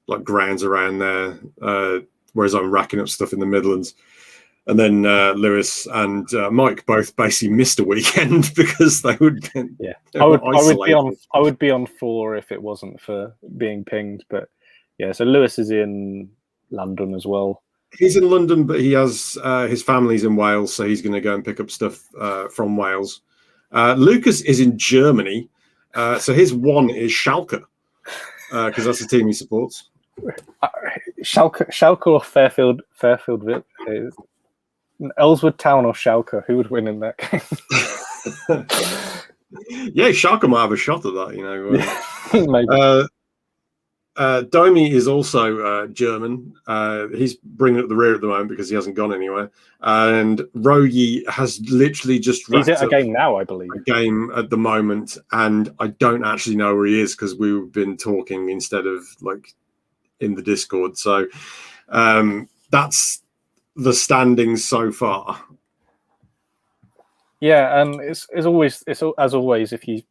like grounds around there. Whereas I'm racking up stuff in the Midlands. And then Lewis and Mike both basically missed a weekend because they would. Yeah, I would be on 4 if it wasn't for being pinged. But yeah, so Lewis is in London as well. He's in London, but he has his family's in Wales, so he's going to go and pick up stuff from Wales. Lucas is in Germany, so his 1 is Schalke because that's the team he supports. Schalke or Fairfield Villa. Earlswoodtown or Schalke, who would win in that game? Yeah, Schalke might have a shot at that, you know. Maybe. Domi is also German. He's bringing up the rear at the moment because he hasn't gone anywhere. And Rogi has literally just wrapped up a game now, I believe. A game at the moment, and I don't actually know where he is because we've been talking instead of like in the Discord. So that's the standings so far. Yeah, and it's always as always, if you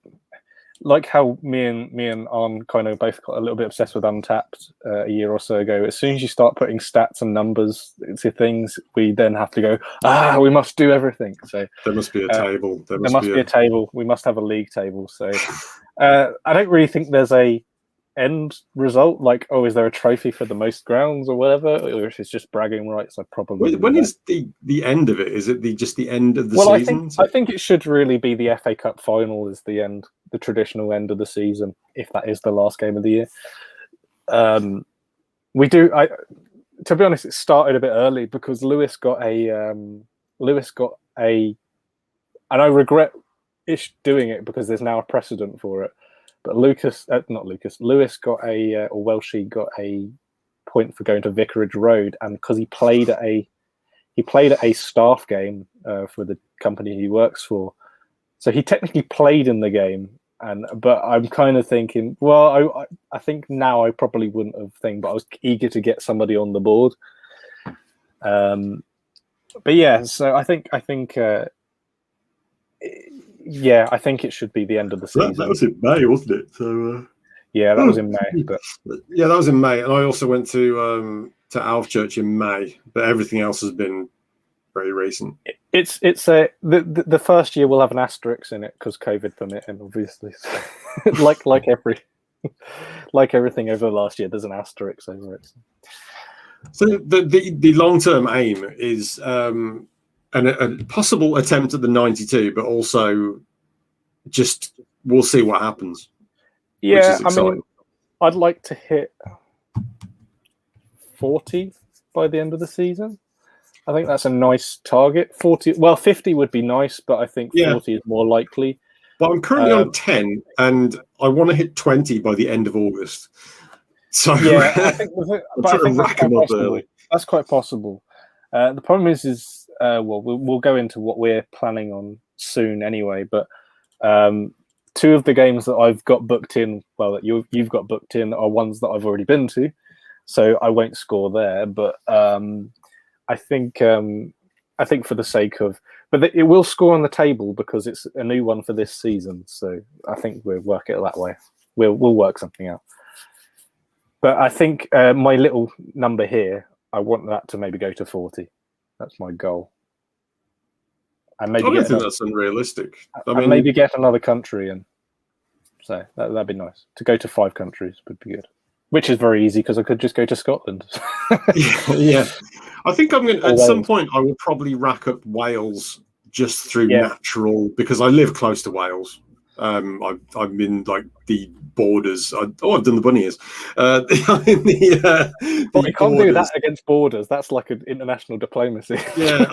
like how me and Arn kind of both got a little bit obsessed with Untapped a year or so ago. As soon as you start putting stats and numbers into things, we then have to go, we must do everything. So there must be a table. There must be a table. We must have a league table. So I don't really think there's a end result? Like, oh, is there a trophy for the most grounds or whatever? Or if it's just bragging rights, I probably. When is the end of it? Is it just the end of the season? I think it should really be the FA Cup final is the end, the traditional end of the season, if that is the last game of the year. We do. To be honest, it started a bit early because Lewis got a, and I regret doing it because there's now a precedent for it. But Lewis got or Welshie got a point for going to Vicarage Road, and because he played at a staff game for the company he works for, so he technically played in the game. But I'm kind of thinking, well, I think now I probably wouldn't have but I was eager to get somebody on the board. But yeah, so I think it should be the end of the season. That was in May, wasn't it? So yeah, that was in May. But yeah, that was in May, and I also went to Alfchurch in May. But everything else has been very recent. It's the first year will have an asterisk in it because COVID permitting, obviously. like everything over the last year, there's an asterisk over it. So the long term aim is a possible attempt at the 92, but also just we'll see what happens. Yeah, I mean, I'd like to hit 40 by the end of the season. I think that's a nice target. 50 would be nice, but I think 40 is more likely. But I'm currently on 10, and I want to hit 20 by the end of August. So yeah, I think that's quite possible. The problem is we'll go into what we're planning on soon anyway. But two of the games that I've got booked in, that you've got booked in, are ones that I've already been to, so I won't score there. But I think for the sake of, but it will score on the table because it's a new one for this season. So I think we'll work it that way. We'll work something out. But I think my little number here, I want that to maybe go to 40. That's my goal. And maybe I don't think that's unrealistic. I mean, maybe get another country in. So that'd be nice. To go to 5 countries would be good. Which is very easy because I could just go to Scotland. Yeah. I think I'm going to, at some point, I will probably rack up Wales just through natural, because I live close to Wales. I'm in like the borders. I've done the bunny ears. But you can't do that against borders. That's like an international diplomacy. Yeah.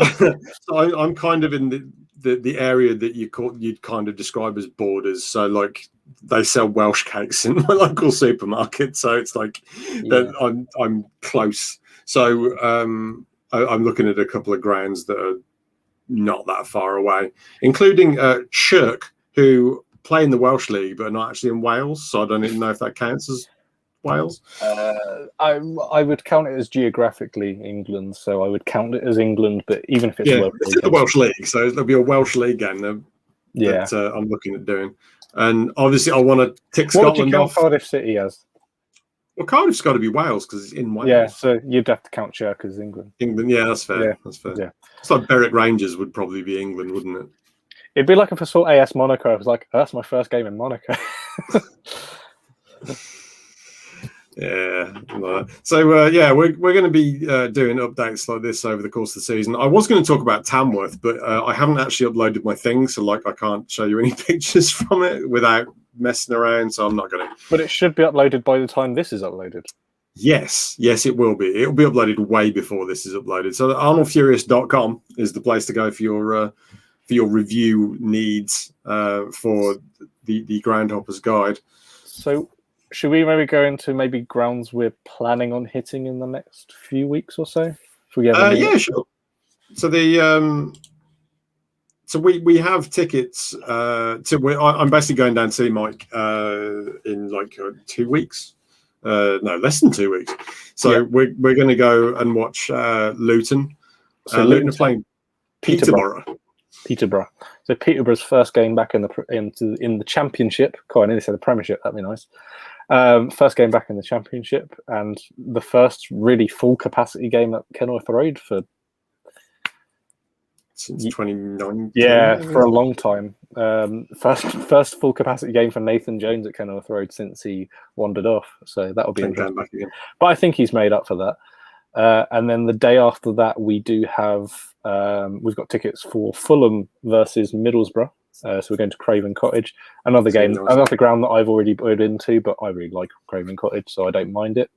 So I'm kind of in the area that you'd kind of describe as borders. So like they sell Welsh cakes in my local supermarket. So it's like that I'm close. So I'm looking at a couple of grounds that are not that far away, including Shirk, who play in the Welsh League but are not actually in Wales. So I don't even know if that counts as Wales. I would count it as geographically England, so I would count it as England. But even if it's it's in the Welsh League, so there'll be a Welsh League game that I'm looking at doing. And obviously, I want to tick Scotland off. Cardiff City as? Well, Cardiff's got to be Wales because it's in Wales. Yeah, so you'd have to count Shirk as England. England, yeah, that's fair. Yeah. That's fair. Yeah. It's like Berwick Rangers would probably be England, wouldn't it? It'd be like if I saw AS Monaco. I was like, oh, that's my first game in Monaco. Yeah. So we're going to be doing updates like this over the course of the season. I was going to talk about Tamworth, but I haven't actually uploaded my thing, so like I can't show you any pictures from it without messing around. So I'm not going to. But it should be uploaded by the time this is uploaded. Yes, it will be. It will be uploaded way before this is uploaded. So ArnoldFurious.com is the place to go for your review needs for the Groundhoppers guide. So should we maybe go into grounds we're planning on hitting in the next few weeks or so? Yeah, sure. So we have tickets. I'm basically going down to see Mike in like 2 weeks. No, less than 2 weeks. So we're going to go and watch Luton. So Luton are playing Peterborough. So Peterborough's first game back in the Championship. I nearly said the Premiership. That'd be nice. First game back in the Championship, and the first really full capacity game at Kenilworth Road for since 2019. Yeah, for a long time. First full capacity game for Nathan Jones at Kenilworth Road since he wandered off. So that'll be interesting. Back again. But I think he's made up for that. And then the day after that, we do have we've got tickets for Fulham versus Middlesbrough. So we're going to Craven Cottage. Another game, another ground that I've already put into, but I really like Craven Cottage, so I don't mind it.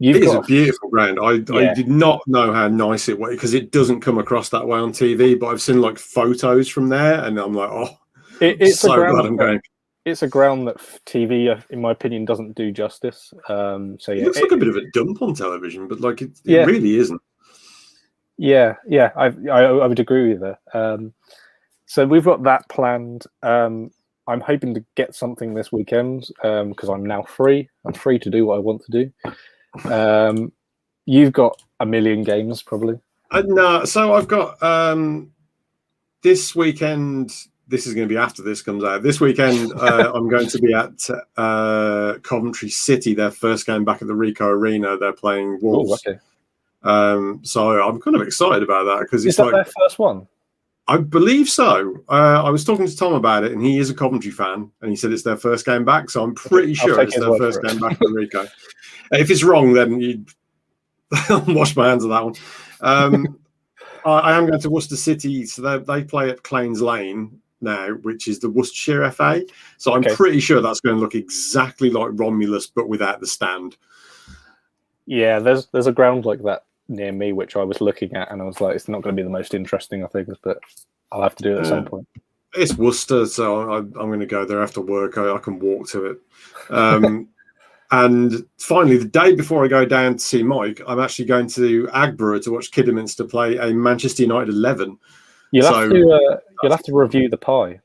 It is a beautiful ground. I did not know how nice it was because it doesn't come across that way on TV, but I've seen like photos from there, and I'm like, oh, it's so glad I'm going. It's a ground that TV, in my opinion, doesn't do justice. So yeah, it looks like a bit of a dump on television, but like it really isn't. Yeah, I would agree with that. So we've got that planned. I'm hoping to get something this weekend because I'm now free. I'm free to do what I want to do. You've got a million games probably. No, so I've got this weekend. This is going to be after this comes out. This weekend, I'm going to be at Coventry City. Their first game back at the Ricoh Arena. They're playing Wolves. Oh, okay. So I'm kind of excited about that because it's like their first one. I believe so. I was talking to Tom about it, and he is a Coventry fan, and he said it's their first game back. So I'm pretty sure it's their first game back at the Ricoh. If it's wrong, then I'll wash my hands of that one. I am going to Worcester City, so they play at Claines Lane now, which is the Worcestershire FA. So I'm pretty sure that's going to look exactly like Romulus, but without the stand. Yeah, there's a ground like that near me, which I was looking at, and I was like, it's not going to be the most interesting of things, but I'll have to do it at some point. It's Worcester, so I'm going to go there after work. I can walk to it. And finally, the day before I go down to see Mike, I'm actually going to Agborough to watch Kidderminster play a Manchester United 11. You'll have to review the pie.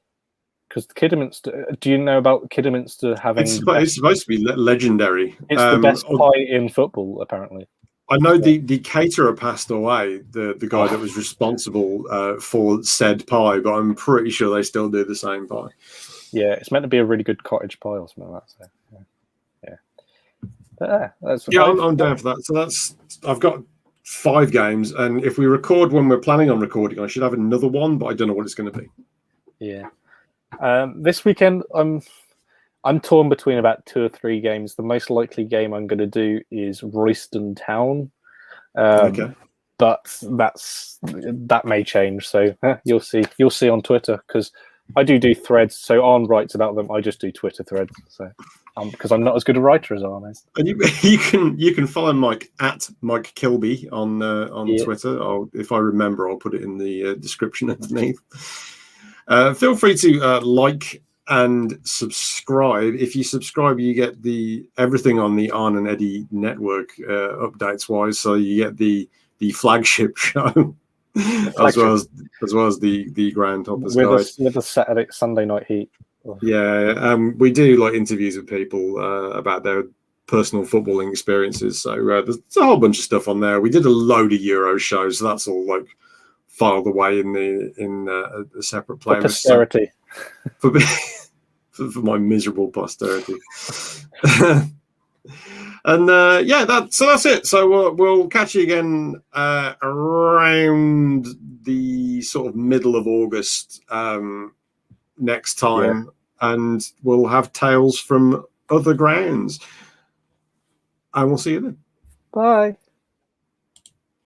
Because Kidderminster, do you know about Kidderminster having... It's supposed to be legendary. It's the best pie in football, apparently. I know the caterer passed away, the guy that was responsible for said pie, but I'm pretty sure they still do the same pie. Yeah, it's meant to be a really good cottage pie or something like that. So, yeah. I'm down for that. So I've got 5 games, and if we record when we're planning on recording, I should have another one, but I don't know what it's going to be. Yeah. This weekend, I'm torn between about 2 or 3 games. The most likely game I'm going to do is Royston Town. But that may change. So you'll see. You'll see on Twitter because I do threads. So Arn writes about them. I just do Twitter threads. So because I'm not as good a writer as Arn is. And you can follow Mike at Mike Kilby on Twitter. If I remember, I'll put it in the description underneath. Feel free to like and subscribe. If you subscribe, you get everything on the Arn and Eddie network updates wise. So you get the flagship show as well as the Groundhoppers guide with the Sunday night heat. Yeah, we do like interviews with people about their personal footballing experiences. So there's a whole bunch of stuff on there. We did a load of Euro shows, so that's all like filed away in a separate playlist. Posterity. For my miserable posterity. And that's it. So we'll catch you again around the sort of middle of August next time, and we'll have tales from other grounds. And we'll see you then. Bye.